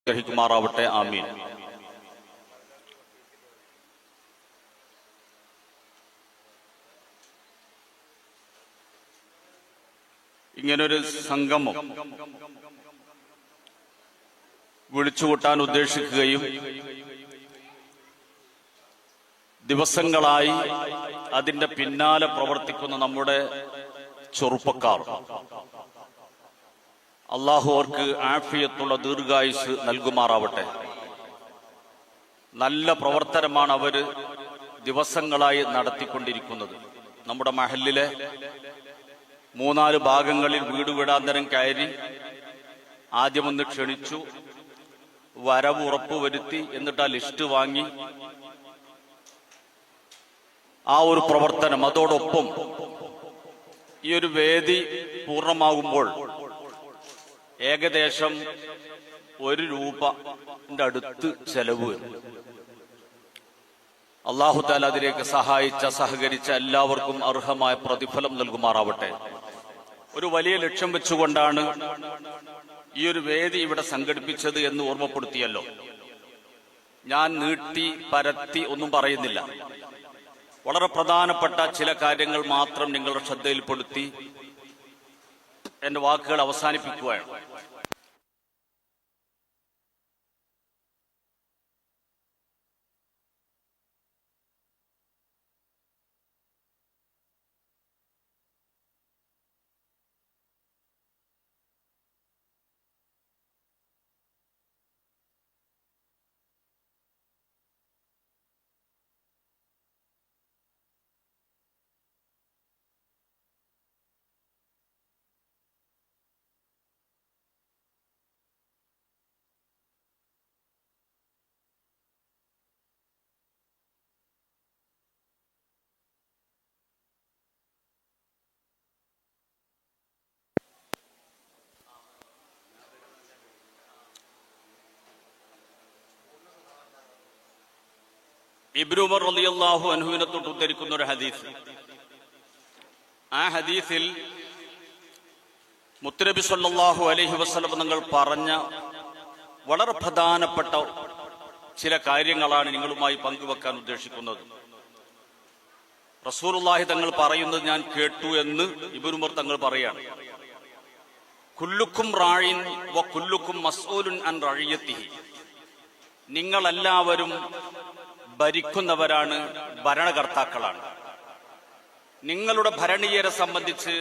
ഗ്രഹിക്കുമാറാവട്ടെ. ആമീൻ. ഇങ്ങനൊരു സംഗമം വിളിച്ചുകൂട്ടാൻ ഉദ്ദേശിക്കുകയും ദിവസങ്ങളായി അതിന്റെ പിന്നാലെ പ്രവർത്തിക്കുന്ന നമ്മുടെ ചെറുപ്പക്കാർ, അള്ളാഹു അവർക്ക് ആഫിയത്തുള്ള ദീർഘായുസ് നൽകുമാറാവട്ടെ. നല്ല പ്രവർത്തനമാണ് അവര് ദിവസങ്ങളായി നടത്തിക്കൊണ്ടിരിക്കുന്നത്. നമ്മുടെ മഹല്ലിലെ 3-4 ഭാഗങ്ങളിൽ വീട് വീടാന്തരം കയറി ആദ്യമൊന്ന് ക്ഷണിച്ചു, വരവ് ഉറപ്പുവരുത്തി, എന്നിട്ട് ആ ലിസ്റ്റ് വാങ്ങി ആ ഒരു പ്രവർത്തനം. അതോടൊപ്പം ഈ ഒരു വേദി പൂർണ്ണമാകുമ്പോൾ ഏകദേശം 1 രൂപന്റെ അടുത്ത് ചെലവ് വരും. അല്ലാഹു തആല അതിലേക്ക് സഹകരിച്ച എല്ലാവർക്കും അർഹമായ പ്രതിഫലം നൽകുമാറാവട്ടെ. ഒരു വലിയ ലക്ഷ്യം വെച്ചുകൊണ്ടാണ് ഈ ഒരു വേദി ഇവിടെ സംഘടിപ്പിച്ചത് എന്ന് ഓർമ്മപ്പെടുത്തിയല്ലോ. ഞാൻ നീട്ടി പരത്തി ഒന്നും പറയുന്നില്ല. വളരെ പ്രധാനപ്പെട്ട ചില കാര്യങ്ങൾ മാത്രം നിങ്ങളുടെ ശ്രദ്ധയിൽപ്പെടുത്തി എന്റെ വാക്കുകൾ അവസാനിപ്പിക്കുകയാണ്. ഇബ്നു ഉമർ റളിയല്ലാഹു അൻഹുവിനെ തൊട്ട് ഉദ്ധരിക്കുന്ന ഒരു ഹദീസ്. ആ ഹദീസിൽ മുത്തുനബി സ്വല്ലല്ലാഹു അലൈഹി വസല്ലം തങ്ങൾ പറഞ്ഞ വളരെ പ്രധാനപ്പെട്ട ചില കാര്യങ്ങളാണ് നിങ്ങളുമായി പങ്കുവെക്കാൻ ഉദ്ദേശിക്കുന്നത്. റസൂലുള്ളാഹി തങ്ങൾ പറയുന്നത് ഞാൻ കേട്ടു എന്ന് ഇബ്നു ഉമർ തങ്ങൾ പറയാണ്. കുല്ലുക്കും റായിൻ വ കുല്ലുക്കും മസ്ഊലുൻ അൻ റഇയത്തിഹി. നിങ്ങളെല്ലാവരും ഭരിക്കുന്നവരാണ്, ഭരണകർത്താക്കളാണ്. നിങ്ങളുടെ ഭരണീയരെ സംബന്ധിച്ച്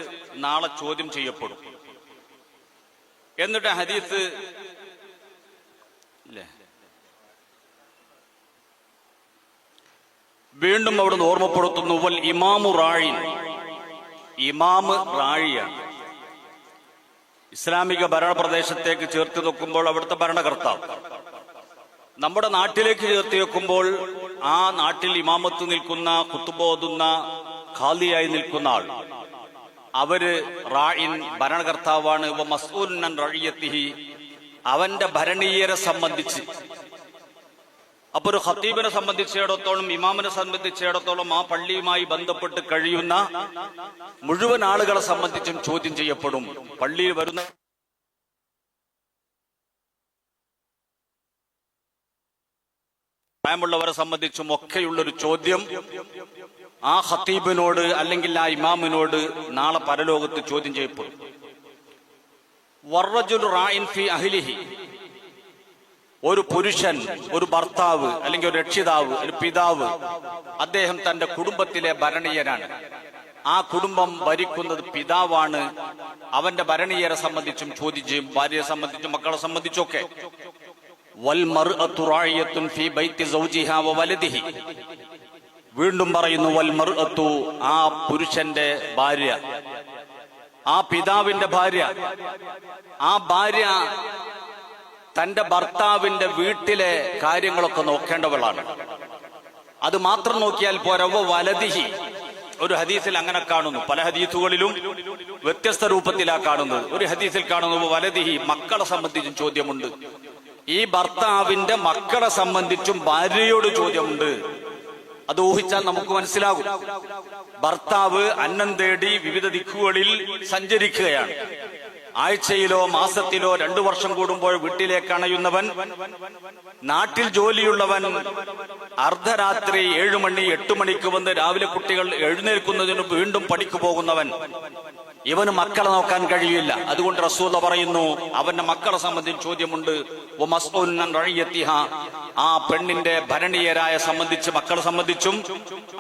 നാളെ ചോദ്യം ചെയ്യപ്പെടും. എന്നിട്ട് ഹദീസ് വീണ്ടും അവിടെ ഓർമ്മപ്പെടുത്തുന്നു, വൽ ഇമാമു റായിൻ. ഇമാമ് റായിയാണ്. ഇസ്ലാമിക ഭരണപ്രദേശത്തേക്ക് ചേർത്ത് നോക്കുമ്പോൾ അവിടുത്തെ ഭരണകർത്താവ്. നമ്മുടെ നാട്ടിലേക്ക് ചേർത്ത് വെക്കുമ്പോൾ ആ നാട്ടിൽ ഇമാമത്ത് നിൽക്കുന്ന, ഖുത്ബോതുന്ന, ഖാദിയായി നിൽക്കുന്ന ആൾ, അവര് റായിൻ, ഭരണകർത്താവാണ്. വ മസ്ഊലുൻ അൻ റഇയത്തിഹി. അവന്റെ ഭരണീയരെ സംബന്ധിച്ച്. അപ്പൊ ഒരു ഖത്തീബിനെ സംബന്ധിച്ചിടത്തോളം, ഇമാമിനെ സംബന്ധിച്ചിടത്തോളം ആ പള്ളിയുമായി ബന്ധപ്പെട്ട് കഴിയുന്ന മുഴുവൻ ആളുകളെ സംബന്ധിച്ചും ചോദ്യം ചെയ്യപ്പെടും. പള്ളിയിൽ വരുന്ന പ്രായമുള്ളവരെ സംബന്ധിച്ചും ഒക്കെയുള്ളൊരു ചോദ്യം ആ ഖത്തീബിനോട് അല്ലെങ്കിൽ ആ ഇമാമിനോട് നാളെ പരലോകത്ത് ചോദ്യം ചെയ്യപ്പെടും. വറജുലു റായിൻ ഫി അഹ്ലിഹി. ഒരു പുരുഷൻ, ഒരു ഭർത്താവ് അല്ലെങ്കിൽ ഒരു രക്ഷിതാവ്, ഒരു പിതാവ്, അദ്ദേഹം തന്റെ കുടുംബത്തിലെ ഭരണീയനാണ്. ആ കുടുംബം ഭരിക്കുന്നത് പിതാവാണ്. അവന്റെ ഭരണീയരെ സംബന്ധിച്ചും ചോദ്യം ചെയ്യും, ഭാര്യയെ സംബന്ധിച്ചും മക്കളെ സംബന്ധിച്ചൊക്കെ. വീണ്ടും പറയുന്നു, വൽ മർഅത്തു, ആ പുരുഷന്റെ ഭാര്യ, ആ പിതാവിന്റെ ഭാര്യ, ആ ഭാര്യ തന്റെ ഭർത്താവിന്റെ വീട്ടിലെ കാര്യങ്ങളൊക്കെ നോക്കേണ്ടവളാണ്. അത് മാത്രം നോക്കിയാൽ പോരാ. വലദിഹി, ഒരു ഹദീസിൽ അങ്ങനെ കാണുന്നു. പല ഹദീസുകളിലും വ്യത്യസ്ത രൂപത്തിലാ കാണുന്നത്. ഒരു ഹദീസിൽ കാണുന്നു വലദിഹി, മക്കളെ സംബന്ധിച്ചും ചോദ്യമുണ്ട്. ഈ ഭർത്താവിന്റെ മക്കളെ സംബന്ധിച്ചും ഭാര്യയോട് ചോദ്യമുണ്ട്. അത് ഊഹിച്ചാൽ നമുക്ക് മനസ്സിലാകും. ഭർത്താവ് അന്നം തേടി വിവിധ ദിക്കുകളിൽ സഞ്ചരിക്കുകയാണ്. ആഴ്ചയിലോ മാസത്തിലോ 2 വർഷം കൂടുമ്പോൾ വീട്ടിലേക്ക് അണയുന്നവൻ, നാട്ടിൽ ജോലിയുള്ളവൻ, അർദ്ധരാത്രി 7 മണി 8 മണിക്ക് വന്ന് രാവിലെ കുട്ടികൾ എഴുന്നേൽക്കുന്നതിന് വീണ്ടും പണിക്ക് പോകുന്നവൻ, ഇവന് മക്കളെ നോക്കാൻ കഴിയില്ല. അതുകൊണ്ട് റസൂൽ പറയുന്നു, അവന്റെ മക്കളെ സംബന്ധിച്ച് ചോദ്യമുണ്ട്. ആ പെണ്ണിന്റെ ഭരണീയരായ സംബന്ധിച്ച്, മക്കളെ സംബന്ധിച്ചും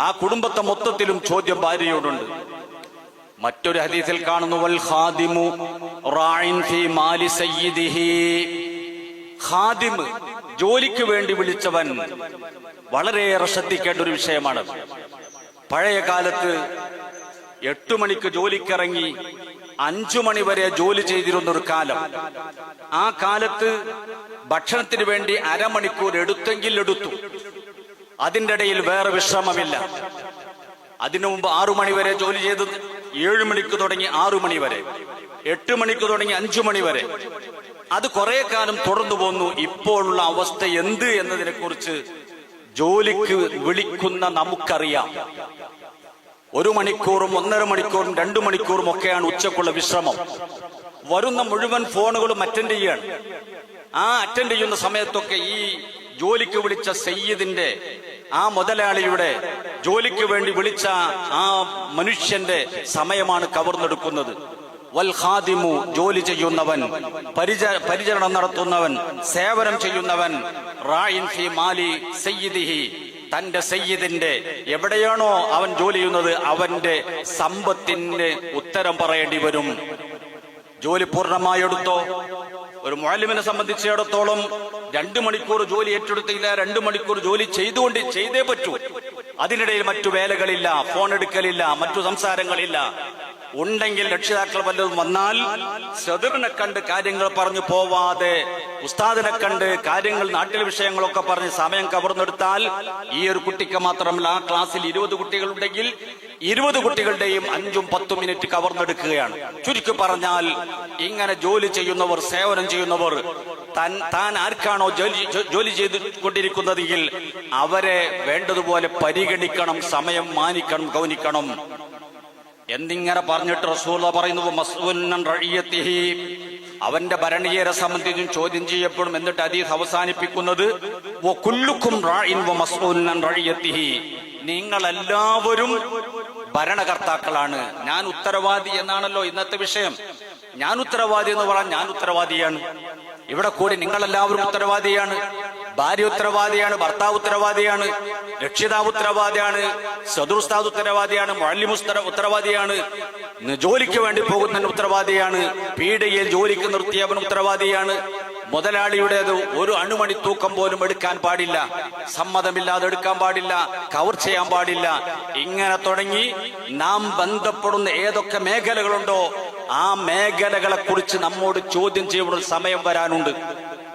ആ കുടുംബത്തെ മൊത്തത്തിലും ചോദ്യം ഭാര്യയോടുണ്ട്. മറ്റൊരു ഹദീസിൽ കാണുന്നു, വൽ ഖാദിമു റാഇൻ ഫീ മാലി സയ്യിദിഹി. ഖാദിം, ജോലിക്ക് വേണ്ടി വിളിച്ചവൻ, വളരെയേറെ ശ്രദ്ധിക്കേണ്ട ഒരു വിഷയമാണ്. പഴയ കാലത്ത് 8 മണിക്ക് ജോലിക്കിറങ്ങി 5 മണി വരെ ജോലി ചെയ്തിരുന്ന ഒരു കാലം. ആ കാലത്ത് ഭക്ഷണത്തിന് വേണ്ടി അരമണിക്കൂർ എടുത്തെങ്കിൽ എടുത്തു. അതിൻ്റെ ഇടയിൽ വേറെ വിശ്രമമില്ല. അതിനു മുമ്പ് 6 മണി വരെ ജോലി ചെയ്തത് 7 മണിക്ക് തുടങ്ങി 6 മണി വരെ, 8 മണിക്ക് തുടങ്ങി 5 മണി വരെ. അത് കുറെ കാലം തുടർന്നു പോന്നു. ഇപ്പോഴുള്ള അവസ്ഥ എന്ത് എന്നതിനെ കുറിച്ച് ജോലിക്ക് വിളിക്കുന്ന നമുക്കറിയാം. 1 മണിക്കൂറും 1.5 മണിക്കൂറും 2 മണിക്കൂറും ഒക്കെയാണ് ഉച്ചക്കുള്ള വിശ്രമം. വരുന്ന മുഴുവൻ ഫോണുകളും അറ്റൻഡ് ചെയ്യാണ്. ആ അറ്റൻഡ് ചെയ്യുന്ന സമയത്തൊക്കെ ഈ ജോലിക്ക് വിളിച്ച സയ്യിദിന്റെ, ആ മുതലാളിയുടെ, ജോലിക്ക് വേണ്ടി വിളിച്ച ആ മനുഷ്യന്റെ സമയമാണ് കവർന്നെടുക്കുന്നത്. വൽ ഖാദിമു, ജോലി ചെയ്യുന്നവൻ, പരിചരണം നടത്തുന്നവൻ, സേവനം ചെയ്യുന്നവൻ, റായിൻ ഫീ മാലി സയ്യിദിഹി, തന്റെ സയ്യിദിന്റെ, എവിടെയാണോ അവൻ ജോലി ചെയ്യുന്നത് അവന്റെ സമ്പത്തിന്റെ ഉത്തരം പറയേണ്ടി വരും. ജോലി പൂർണ്ണമായി എടുത്തോ? ഒരു മുഅല്ലിമിനെ സംബന്ധിച്ചിടത്തോളം 2 മണിക്കൂർ ജോലി ഏറ്റെടുത്തില്ല, 2 മണിക്കൂർ ജോലി ചെയ്തേ പറ്റൂ. അതിനിടയിൽ മറ്റു വേലകളില്ല, ഫോൺ എടുക്കലില്ല, മറ്റു സംസാരങ്ങളില്ല. ഉണ്ടെങ്കിൽ രക്ഷിതാക്കൾ വല്ലതും വന്നാൽ സദറിനെ കണ്ട് കാര്യങ്ങൾ പറഞ്ഞു പോവാതെ, ഉസ്താദിനെ കണ്ട് കാര്യങ്ങൾ, നാട്ടിലെ വിഷയങ്ങളൊക്കെ പറഞ്ഞ് സമയം കവർന്നെടുത്താൽ ഈ ഒരു കുട്ടിക്ക് മാത്രമല്ല, ആ ക്ലാസ്സിൽ 20 കുട്ടികളുണ്ടെങ്കിൽ 20 കുട്ടികളുടെയും 5-10 മിനിറ്റ് കവർന്നെടുക്കുകയാണ്. ചുരുക്കി പറഞ്ഞാൽ, ഇങ്ങനെ ജോലി ചെയ്യുന്നവർ, സേവനം ചെയ്യുന്നവർ, താൻ ആർക്കാണോ ജോലി ചെയ്തുകൊണ്ടിരിക്കുന്നതെങ്കിൽ അവരെ വേണ്ടതുപോലെ പരിഗണിക്കണം, സമയം മാനിക്കണം, ഗൗനിക്കണം. എന്നിങ്ങനെ പറഞ്ഞിട്ട് റസൂൽ പറയുന്നു, മസ്ഊലൻ റഇയതിഹി, അവന്റെ ഭരണീയരെ സംബന്ധിച്ചും ചോദ്യം ചെയ്യപ്പെടും. എന്നിട്ട് ഹദീസ് അവസാനിപ്പിക്കുന്നത്, വകുല്ലുക്കും റാഇൻ വമസ്ഊലൻ റഇയതിഹി, നിങ്ങളെല്ലാവരും ഭരണകർത്താക്കളാണ്. ഞാൻ ഉത്തരവാദി എന്നാണല്ലോ ഇന്നത്തെ വിഷയം. ഞാൻ ഉത്തരവാദി എന്ന് പറഞ്ഞാൽ ഞാൻ ഉത്തരവാദിയാണ്. ഇവിടെ കൂടി നിങ്ങളെല്ലാവരും ഉത്തരവാദിയാണ്. ഭാര്യ ഉത്തരവാദിയാണ്, ഭർത്താവ് ഉത്തരവാദിയാണ്, രക്ഷിതാവ് ഉത്തരവാദിയാണ്, സദുർസ്താദ് ഉത്തരവാദിയാണ്, മുഅല്ലിം ഉത്തരവാദിയാണ്, ജോലിക്ക് വേണ്ടി പോകുന്നതിന് ഉത്തരവാദിയാണ്, പീഡികയിൽ ജോലിക്ക് നിർത്തിയവൻ ഉത്തരവാദിയാണ്. മുതലാളിയുടേത് 1 അണുമണി തൂക്കം പോലും എടുക്കാൻ പാടില്ല, സമ്മതമില്ലാതെ എടുക്കാൻ പാടില്ല, കവർ ചെയ്യാൻ പാടില്ല. ഇങ്ങനെ തുടങ്ങി നാം ബന്ധപ്പെടുന്ന ഏതൊക്കെ മേഖലകളുണ്ടോ ആ മേഖലകളെ കുറിച്ച് നമ്മോട് ചോദ്യം ചെയ്യുന്ന സമയം വരാനുണ്ട്.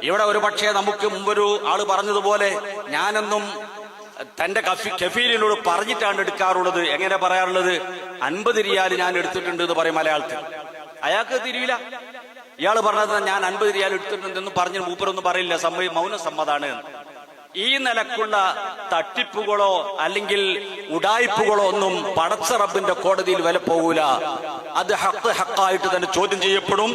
ഇവിടെ ഒരു പക്ഷേ നമുക്ക് മുമ്പൊരു ആള് പറഞ്ഞതുപോലെ, ഞാനെന്നും തന്റെ കഫീലിനോട് പറഞ്ഞിട്ടാണ് എടുക്കാറുള്ളത്. എങ്ങനെ പറയാറുള്ളത്? 50 റിയാൽ ഞാൻ എടുത്തിട്ടുണ്ട് എന്ന് പറയും മലയാളത്തിൽ. അയാൾക്ക് തിരിയില്ല. ഇയാള് പറഞ്ഞത് ഞാൻ 50 റിയാൽ എടുത്തിട്ടുണ്ടെന്ന് പറഞ്ഞ് മൂപ്പരൊന്നും പറയില്ല, മൗന സമ്മതാണ്. ഈ നിലക്കുള്ള തട്ടിപ്പുകളോ അല്ലെങ്കിൽ ഉഡായിപ്പുകളോ ഒന്നും പടച്ച റബ്ബിന്റെ കോടതിയിൽ വില പോകൂല. അത് ഹക്കായിട്ട് തന്നെ ചോദ്യം ചെയ്യപ്പെടും.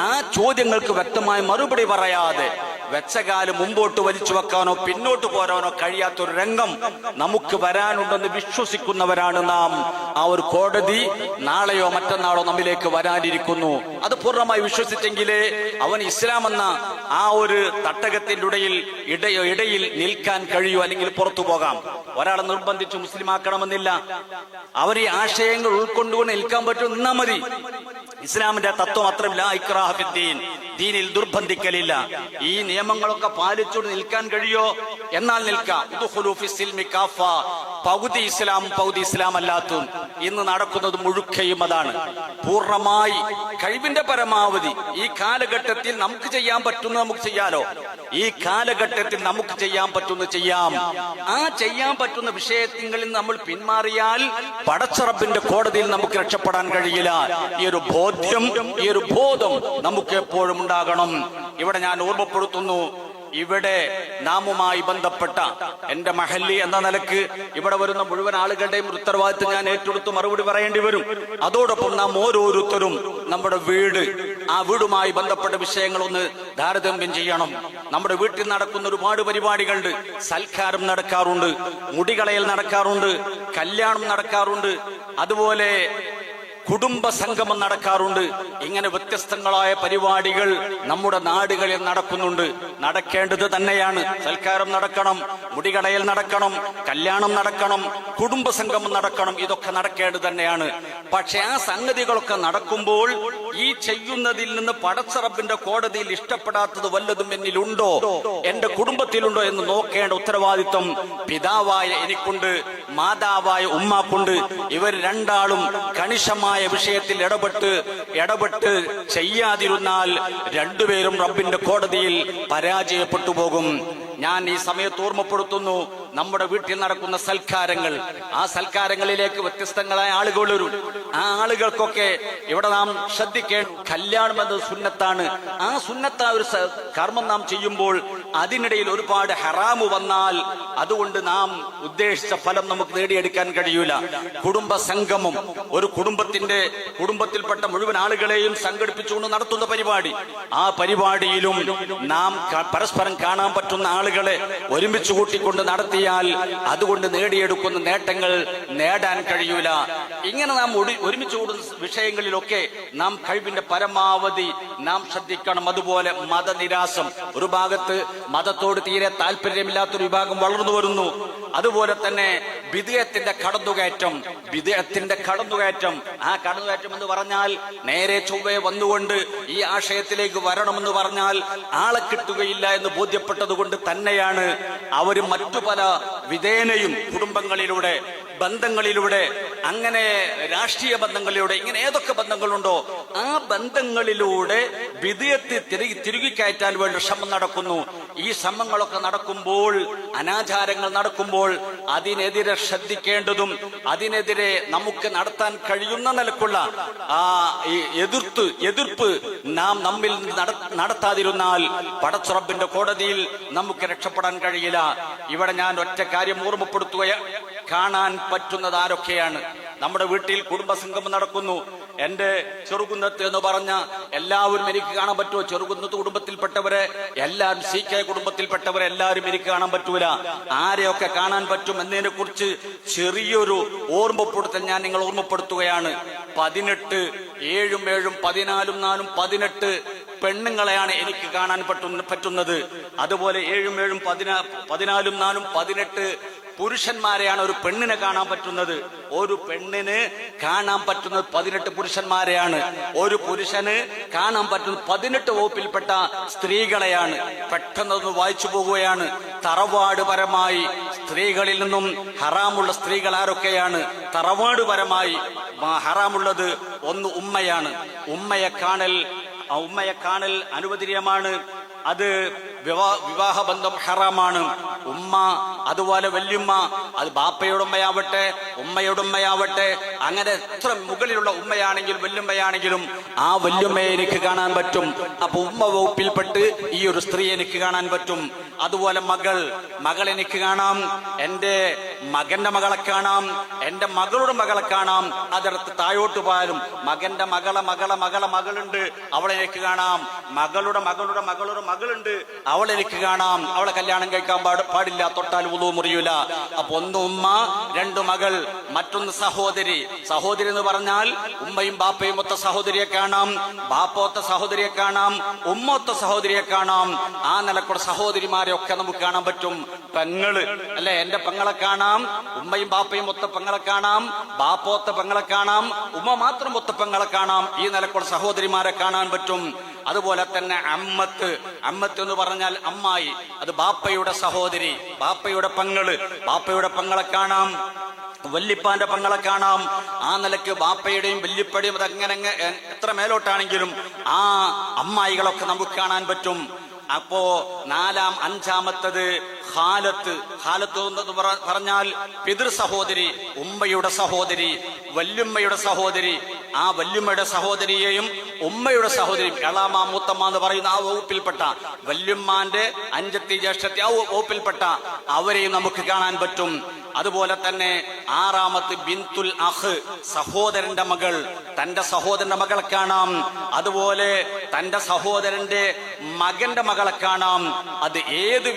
ആ ചോദ്യങ്ങൾക്ക് വ്യക്തമായ മറുപടി പറയാതെ വെച്ചകാല് മുമ്പോട്ട് വലിച്ചു വെക്കാനോ പിന്നോട്ട് പോരാനോ കഴിയാത്തൊരു രംഗം നമുക്ക് വരാനുണ്ടെന്ന് വിശ്വസിക്കുന്നവരാണ് നാം. ആ ഒരു കോടതി നാളെയോ മറ്റന്നാളോ നമ്മിലേക്ക് വരാനിരിക്കുന്നു. അത് പൂർണ്ണമായി വിശ്വസിച്ചെങ്കിലേ അവൻ ഇസ്ലാം എന്ന ആ ഒരു തട്ടകത്തിന്റെ ഇടയിൽ നിൽക്കാൻ കഴിയൂ, അല്ലെങ്കിൽ പുറത്തു പോകാം. ഒരാളെ നിർബന്ധിച്ച് മുസ്ലിം ആക്കണമെന്നില്ല. അവർ ഈ ആശയങ്ങൾ ഉൾക്കൊണ്ടുകൊണ്ട് നിൽക്കാൻ പറ്റും, നിന്നാ മതി. ഇസ്ലാമിന്റെ തത്വം അത്രയും ലാ ഇക്റാഹ ഫിദ്ദീൻ, ദീനിൽ ദുർബന്ധിക്കലില്ല. ഈ നിയമങ്ങളൊക്കെ പാലിച്ചുകൊണ്ട് നിൽക്കാൻ കഴിയോ? എന്നാൽ നിൽക്കാം. ഉദ്ഖുലൂ ഫിസ്സിൽമി കാഫ, പകുതി ഇസ്ലാം പകുതി ഇസ്ലാം അല്ലാത്തതും ഇന്ന് നടക്കുന്നത് മുഴുക്കയും അതാണ്. പൂർണ്ണമായി കഴിവിന്റെ പരമാവധി ഈ കാലഘട്ടത്തിൽ നമുക്ക് ചെയ്യാൻ പറ്റുന്ന നമുക്ക് ചെയ്യാലോ. ഈ കാലഘട്ടത്തിൽ നമുക്ക് ചെയ്യാൻ പറ്റുന്ന ചെയ്യാം. ആ ചെയ്യാൻ പറ്റുന്ന വിഷയങ്ങളിൽ നമ്മൾ പിന്മാറിയാൽ പടച്ച റബ്ബിന്റെ കോടതിയിൽ നമുക്ക് രക്ഷപ്പെടാൻ കഴിയില്ല. ഈ ഒരു ബോധ്യം, ഈ ഒരു ബോധം നമുക്ക് എപ്പോഴും ഉണ്ടാകണം. ഇവിടെ ഞാൻ ഓർമ്മപ്പെടുത്തുന്നു, ഇവിടെ നാമുമായി ബന്ധപ്പെട്ട എന്റെ മഹല്ലി എന്ന നിലക്ക് ഇവിടെ വരുന്ന മുഴുവൻ ആളുകളുടെയും ഉത്തരവാദിത്വം ഞാൻ ഏറ്റെടുത്ത് മറുപടി പറയേണ്ടി വരും. അതോടൊപ്പം നാം ഓരോരുത്തരും നമ്മുടെ വീട്, ആ വീടുമായി ബന്ധപ്പെട്ട വിഷയങ്ങളൊന്ന് താരതമ്യം ചെയ്യണം. നമ്മുടെ വീട്ടിൽ നടക്കുന്ന ഒരുപാട് പരിപാടികളുണ്ട്. സൽക്കാരം നടക്കാറുണ്ട്, മുടികളയൽ നടക്കാറുണ്ട്, കല്യാണം നടക്കാറുണ്ട്, അതുപോലെ കുടുംബ സംഗമം നടക്കാറുണ്ട്. ഇങ്ങനെ വ്യത്യസ്തങ്ങളായ പരിപാടികൾ നമ്മുടെ നാടുകളിൽ നടക്കുന്നുണ്ട്. നടക്കേണ്ടത് തന്നെയാണ്. സൽക്കാരം നടക്കണം, മുടികടയൽ നടക്കണം, കല്യാണം നടക്കണം, കുടുംബ സംഗമം നടക്കണം. ഇതൊക്കെ നടക്കേണ്ടത് തന്നെയാണ്. പക്ഷെ ആ സംഗതികളൊക്കെ നടക്കുമ്പോൾ ഈ ചെയ്യുന്നതിൽ നിന്ന് പടച്ചറബിന്റെ കോടതിയിൽ ഇഷ്ടപ്പെടാത്തത് വല്ലതും എന്നിലുണ്ടോ, എന്റെ കുടുംബത്തിലുണ്ടോ എന്ന് നോക്കേണ്ട ഉത്തരവാദിത്വം പിതാവായ എനിക്കുണ്ട്, മാതാവായ ഉമ്മാക്കുണ്ട്. ഇവർ രണ്ടാളും കണിശമായ വിഷയത്തിൽ ഇടപെട്ട് ചെയ്യാതിരുന്നാൽ രണ്ടുപേരും റബ്ബിന്റെ കോടതിയിൽ പരാജയപ്പെട്ടു പോകും. ഞാൻ ഈ സമയത്ത് ഓർമ്മപ്പെടുത്തുന്നു, നമ്മുടെ വീട്ടിൽ നടക്കുന്ന സൽക്കാരങ്ങൾ, ആ സൽക്കാരങ്ങളിലേക്ക് വ്യത്യസ്തങ്ങളായ ആളുകൾ വരും. ആ ആളുകൾക്കൊക്കെ ഇവിടെ നാം ശ്രദ്ധിക്കേണ്ട, കല്യാണം എന്നത് സുന്നത്താണ്. ആ സുന്നത്തായ ഒരു കർമ്മം നാം ചെയ്യുമ്പോൾ അതിനിടയിൽ ഒരുപാട് ഹറാമു വന്നാൽ അതുകൊണ്ട് നാം ഉദ്ദേശിച്ച ഫലം നമുക്ക് നേടിയെടുക്കാൻ കഴിയൂല. കുടുംബ സംഗമം, ഒരു കുടുംബത്തിൽപ്പെട്ട മുഴുവൻ ആളുകളെയും സംഘടിപ്പിച്ചുകൊണ്ട് നടത്തുന്ന പരിപാടി, ആ പരിപാടിയിലും നാം പരസ്പരം കാണാൻ പറ്റുന്ന ആളുകളെ ഒരുമിച്ച് കൂട്ടിക്കൊണ്ട് നടത്തിയാൽ അതുകൊണ്ട് നേടിയെടുക്കുന്ന നേട്ടങ്ങൾ നേടാൻ കഴിയൂല. ഇങ്ങനെ നാം ഒരുമിച്ച് കൂടുന്ന വിഷയങ്ങളിലൊക്കെ നാം കഴിവിന്റെ പരമാവധി നാം ശ്രദ്ധിക്കണം. അതുപോലെ മതനിരാസം, ഒരു ഭാഗത്ത് മതത്തോട് തീരെ താല്പര്യമില്ലാത്തൊരു വിഭാഗം വളർന്നു വരുന്നു. അതുപോലെ തന്നെ ബിദ്അത്തിന്റെ കടന്നുകയറ്റം, ആ കടന്നുകയറ്റം എന്ന് പറഞ്ഞാൽ നേരെ ചൊവ്വേ വന്നുകൊണ്ട് ഈ ആശയത്തിലേക്ക് വരണമെന്ന് പറഞ്ഞാൽ ആളെ കിട്ടുകയില്ല എന്ന് ബോധ്യപ്പെട്ടത് കൊണ്ട് തന്നെയാണ് അവർ മറ്റു പല വിധേനയും കുടുംബങ്ങളിലൂടെ, ബന്ധങ്ങളിലൂടെ, അങ്ങനെ രാഷ്ട്രീയ ബന്ധങ്ങളിലൂടെ, ഇങ്ങനെ ഏതൊക്കെ ബന്ധങ്ങളുണ്ടോ ആ ബന്ധങ്ങളിലൂടെ ബിദ്അത്ത് തിരുകി കയറ്റാൻ വേണ്ടി ശ്രമം നടക്കുന്നു. ഈ ശ്രമങ്ങളൊക്കെ നടക്കുമ്പോൾ, അനാചാരങ്ങൾ നടക്കുമ്പോൾ അതിനെതിരെ ശ്രദ്ധിക്കേണ്ടതും അതിനെതിരെ നമുക്ക് നടത്താൻ കഴിയുന്ന നിലക്കുള്ള ആ എതിർപ്പ് നാം നമ്മിൽ നടത്താതിരുന്നാൽ പടച്ചറബിന്റെ കോടതിയിൽ നമുക്ക് രക്ഷപ്പെടാൻ കഴിയില്ല. ഇവിടെ ഞാൻ ഒറ്റ കാര്യം ഓർമ്മപ്പെടുത്തുകയാണ്. കാണാൻ പറ്റുന്നത് ആരൊക്കെയാണ്? നമ്മുടെ വീട്ടിൽ കുടുംബസംഗമം നടക്കുന്നു. എന്റെ ചെറുകുന്നത്ത് എന്ന് പറഞ്ഞ എല്ലാവരും എനിക്ക് കാണാൻ പറ്റുമോ? ചെറുകുന്നത്ത് കുടുംബത്തിൽപ്പെട്ടവരെ എല്ലാവരും, CK കുടുംബത്തിൽപ്പെട്ടവരെ എല്ലാവരും എനിക്ക് കാണാൻ പറ്റൂല. ആരെയൊക്കെ കാണാൻ പറ്റും എന്നതിനെ കുറിച്ച് ചെറിയൊരു ഓർമ്മപ്പെടുത്തൽ ഞാൻ നിങ്ങൾ ഓർമ്മപ്പെടുത്തുകയാണ്. 18, 7, 7, 14, 4, 18 പെണ്ണുങ്ങളെയാണ് എനിക്ക് കാണാൻ പറ്റുന്നത്. അതുപോലെ 7, 7, 14, 4, 18 പുരുഷന്മാരെയാണ് ഒരു പെണ്ണിനെ കാണാൻ പറ്റുന്നത്. ഒരു പെണ്ണിന് കാണാൻ പറ്റുന്നത് 18 പുരുഷന്മാരെയാണ്. ഒരു പുരുഷന് കാണാൻ പറ്റുന്നത് 18 വകുപ്പിൽപ്പെട്ട സ്ത്രീകളെയാണ്. പെട്ടെന്നൊന്ന് വായിച്ചു പോകുകയാണ്. തറവാട് പരമായി സ്ത്രീകളിൽ നിന്നും ഹറാമുള്ള സ്ത്രീകൾ ആരൊക്കെയാണ്? തറവാട് പരമായി ഹറാമുള്ളത് ഒന്ന് ഉമ്മയാണ്. ഉമ്മയെ കാണൽ അനുവദനീയമാണ്. അത് വിവാഹബന്ധം ഹറാമാണ്. ഉമ്മ, അതുപോലെ വല്യുമ്മ, അത് ബാപ്പയുടെ ഉമ്മയാവട്ടെ ഉമ്മയുടെ ഉമ്മയാവട്ടെ, അങ്ങനെ എത്ര മുകളിലുള്ള ഉമ്മയാണെങ്കിലും വല്യുമ്മയാണെങ്കിലും ആ വല്യുമ്മയെ എനിക്ക് കാണാൻ പറ്റും. അപ്പൊ ഉമ്മ വകുപ്പിൽപ്പെട്ട് ഈ ഒരു സ്ത്രീ എനിക്ക് കാണാൻ പറ്റും. അതുപോലെ മകൾ എനിക്ക് കാണാം, എന്റെ മകന്റെ മകളെ കാണാം, എന്റെ മകളുടെ മകളെ കാണാം. അതിടത്ത് താഴോട്ട് പോയാലും മകന്റെ മകളുണ്ട്, അവളെ എനിക്ക് കാണാം. മകളുടെ മകളുണ്ട്, അവളെ എനിക്ക് കാണാം. അവളെ കല്യാണം കഴിക്കാൻ പാടില്ല, തൊട്ടാൽ വുളു മുറിയൂല. അപ്പൊ ഒന്ന് ഉമ്മ, 2 മകൾ, മറ്റൊന്ന് സഹോദരി. സഹോദരി എന്ന് പറഞ്ഞാൽ ഉമ്മയും ബാപ്പയും ഒത്ത സഹോദരിയെ കാണാം, ബാപ്പ ഒത്ത സഹോദരിയെ കാണാം, ഉമ്മ ഒത്ത സഹോദരിയെ കാണാം. ആ നിലക്കുള്ള സഹോദരിമാരെ ഒക്കെ നമുക്ക് കാണാൻ പറ്റും. പെങ്ങള് അല്ലെ, എന്റെ പെങ്ങളെ കാണാം, ഉമ്മയും ബാപ്പയും ഒത്ത പെങ്ങളെ കാണാം, ബാപ്പ ഒത്ത പെങ്ങളെ കാണാം, ഉമ്മ മാത്രം ഒത്ത പെങ്ങളെ കാണാം. ഈ നിലക്കുള്ള സഹോദരിമാരെ കാണാൻ പറ്റും. അതുപോലെ തന്നെ അമ്മത്ത് എന്ന് പറഞ്ഞാൽ അമ്മായി, അത് ബാപ്പയുടെ സഹോദരി, ബാപ്പയുടെ പെങ്ങളെ കാണാം, വല്യപ്പാന്റെ പെങ്ങളെ കാണാം. ആ നിലയ്ക്ക് ബാപ്പയുടെയും വല്യപ്പയുടെയും അതങ്ങനെ എത്ര മേലോട്ടാണെങ്കിലും ആ അമ്മായികളൊക്കെ നമുക്ക് കാണാൻ പറ്റും. അപ്പോ 4, 5 ഖാലത്ത് എന്ന് പറഞ്ഞാൽ പിതൃ സഹോദരി, ഉമ്മയുടെ സഹോദരി, വല്യുമ്മയുടെ സഹോദരി. ആ വല്യമ്മയുടെ സഹോദരിയെയും ഉമ്മയുടെ സഹോദരിയും എളാമ മൂത്തമ്മ എന്ന് പറയുന്ന ആ വകുപ്പിൽപ്പെട്ട വല്യമ്മാന്റെ അഞ്ചത്തി ജ്യേഷ്ഠത്തി ആ വകുപ്പിൽപ്പെട്ട അവരെയും നമുക്ക് കാണാൻ പറ്റും. അതുപോലെ തന്നെ ആറാമത്ത് ബിന്തുൽ അഖ്, സഹോദരന്റെ മകൾ, തന്റെ സഹോദരന്റെ മകളെ കാണാം. അതുപോലെ തന്റെ സഹോദരന്റെ മകന്റെ മകളെ കാണാം. അത് ഏത്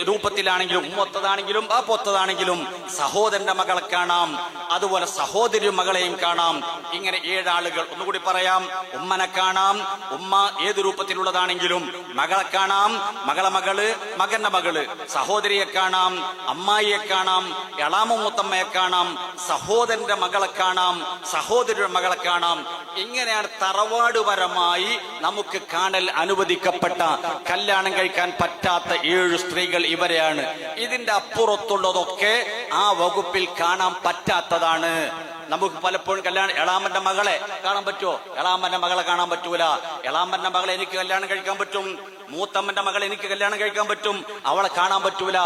രൂപത്തിലാണെങ്കിലും, ഉമ്മൊത്തതാണെങ്കിലും ബാപ്പൊത്തതാണെങ്കിലും സഹോദരന്റെ മകളെ കാണാം. അതുപോലെ സഹോദരി മകളെയും കാണാം. ഇങ്ങനെ 7 ആളുകൾ. ഒന്നുകൂടി പറയാം, ഉമ്മനെ കാണാം, ഉമ്മ ഏത് രൂപത്തിലുള്ളതാണെങ്കിലും, മകളെ കാണാം, മകളെ മകള്, മകന്റെ മകള്, സഹോദരിയെ കാണാം, അമ്മായിയെ കാണാം, മൂത്തമ്മയെ കാണാം, സഹോദരന്റെ മകളെ കാണാം, സഹോദരിയുടെ മകളെ കാണാം. ഇങ്ങനെയാണ് തറവാടുപരമായി നമുക്ക് കാണൽ അനുവദിക്കപ്പെട്ട, കല്യാണം കഴിക്കാൻ പറ്റാത്ത 7 സ്ത്രീകൾ ഇവരെയാണ്. ഇതിന്റെ അപ്പുറത്തുള്ളതൊക്കെ ആ വകുപ്പിൽ കാണാൻ പറ്റാത്തതാണ്. നമുക്ക് പലപ്പോഴും എളാമന്റെ മകളെ കാണാൻ പറ്റുമോ? എളാമന്റെ മകളെ കാണാൻ പറ്റൂല. എളാമന്റെ മകളെ എനിക്ക് കല്യാണം കഴിക്കാൻ പറ്റും, മൂത്തമ്മന്റെ മകളെ എനിക്ക് കല്യാണം കഴിക്കാൻ പറ്റും, അവളെ കാണാൻ പറ്റൂല.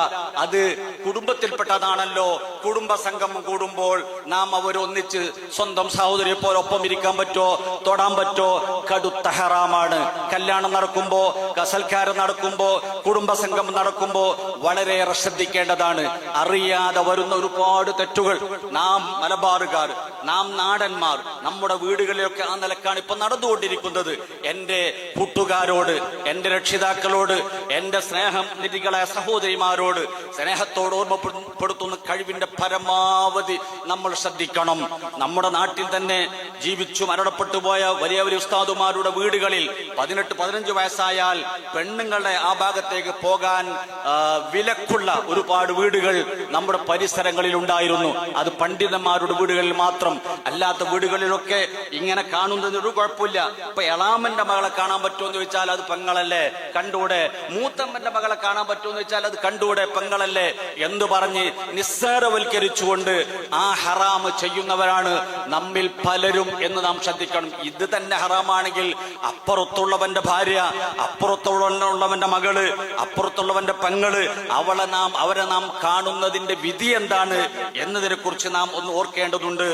അത് കുടുംബത്തിൽപ്പെട്ടതാണല്ലോ. കുടുംബ സംഗമം കൂടുമ്പോൾ നാം അവരൊന്നിച്ച് സ്വന്തം സഹോദരിയെ പോലെ ഒപ്പം ഇരിക്കാൻ പറ്റോ, തൊടാൻ പറ്റോ? കടുത്ത ഹറാമാണ്. കല്യാണം നടക്കുമ്പോ, കസൽക്കാരം നടക്കുമ്പോ, കുടുംബ സംഗമം നടക്കുമ്പോ വളരെയേറെ ശ്രദ്ധിക്കേണ്ടതാണ്. അറിയാതെ വരുന്ന ഒരുപാട് തെറ്റുകൾ നാം മലബാറുകാർ, നാം നാടന്മാർ, നമ്മുടെ വീടുകളിലൊക്കെ ആ നിലക്കാണ് ഇപ്പൊ നടന്നുകൊണ്ടിരിക്കുന്നത്. എന്റെ കൂട്ടുകാരോട്, എന്റെ രക്ഷിതാക്കളോട്, എന്റെ സ്നേഹം നിധികളെ സഹോദരിമാരോട് സ്നേഹത്തോട് ഓർമ്മപ്പെടുത്തുന്ന കഴിവിന്റെ പരമാവധി നമ്മൾ ശ്രദ്ധിക്കണം. നമ്മുടെ നാട്ടിൽ തന്നെ ജീവിച്ചു മരണപ്പെട്ടു പോയ വലിയ വലിയ ഉസ്താദുമാരുടെ വീടുകളിൽ 18-15 വയസ്സായാൽ പെണ്ണുങ്ങളുടെ ആ ഭാഗത്തേക്ക് പോകാൻ വിലക്കുള്ള ഒരുപാട് വീടുകൾ നമ്മുടെ പരിസരങ്ങളിൽ ഉണ്ടായിരുന്നു. അത് പണ്ഡിതന്മാരുടെ വീടുകളിൽ മാത്രം. അല്ലാത്ത വീടുകളിലൊക്കെ ഇങ്ങനെ കാണുന്നതിനൊരു കുഴപ്പമില്ല. ഇപ്പൊ എളാമന്റെ മകളെ കാണാൻ പറ്റുമെന്ന് ചോദിച്ചാൽ അത് പെങ്ങളല്ലേ, കണ്ടൂടെ? മൂത്തമ്മന്റെ മകളെ കാണാൻ പറ്റുമെന്ന് വെച്ചാൽ അത് കണ്ടൂടെ, പെങ്ങളല്ലേ എന്ന് പറഞ്ഞ് നിസ്സാരവൽക്കരിച്ചുകൊണ്ട് ആ ഹറാമ് ചെയ്യുന്നവരാണ് നമ്മിൽ പലരും എന്ന് നാം ശ്രദ്ധിക്കണം. ഇത് തന്നെ ഹറാമാണെങ്കിൽ അപ്പുറത്തുള്ളവന്റെ ഭാര്യ, അപ്പുറത്തുള്ളവന്റെ മകള്, അപ്പുറത്തുള്ളവന്റെ പെങ്ങള്, അവരെ നാം കാണുന്നതിന്റെ വിധി എന്താണ് എന്നതിനെ കുറിച്ച് നാം ഒന്ന് ഓർക്കേണ്ടതുണ്ട്.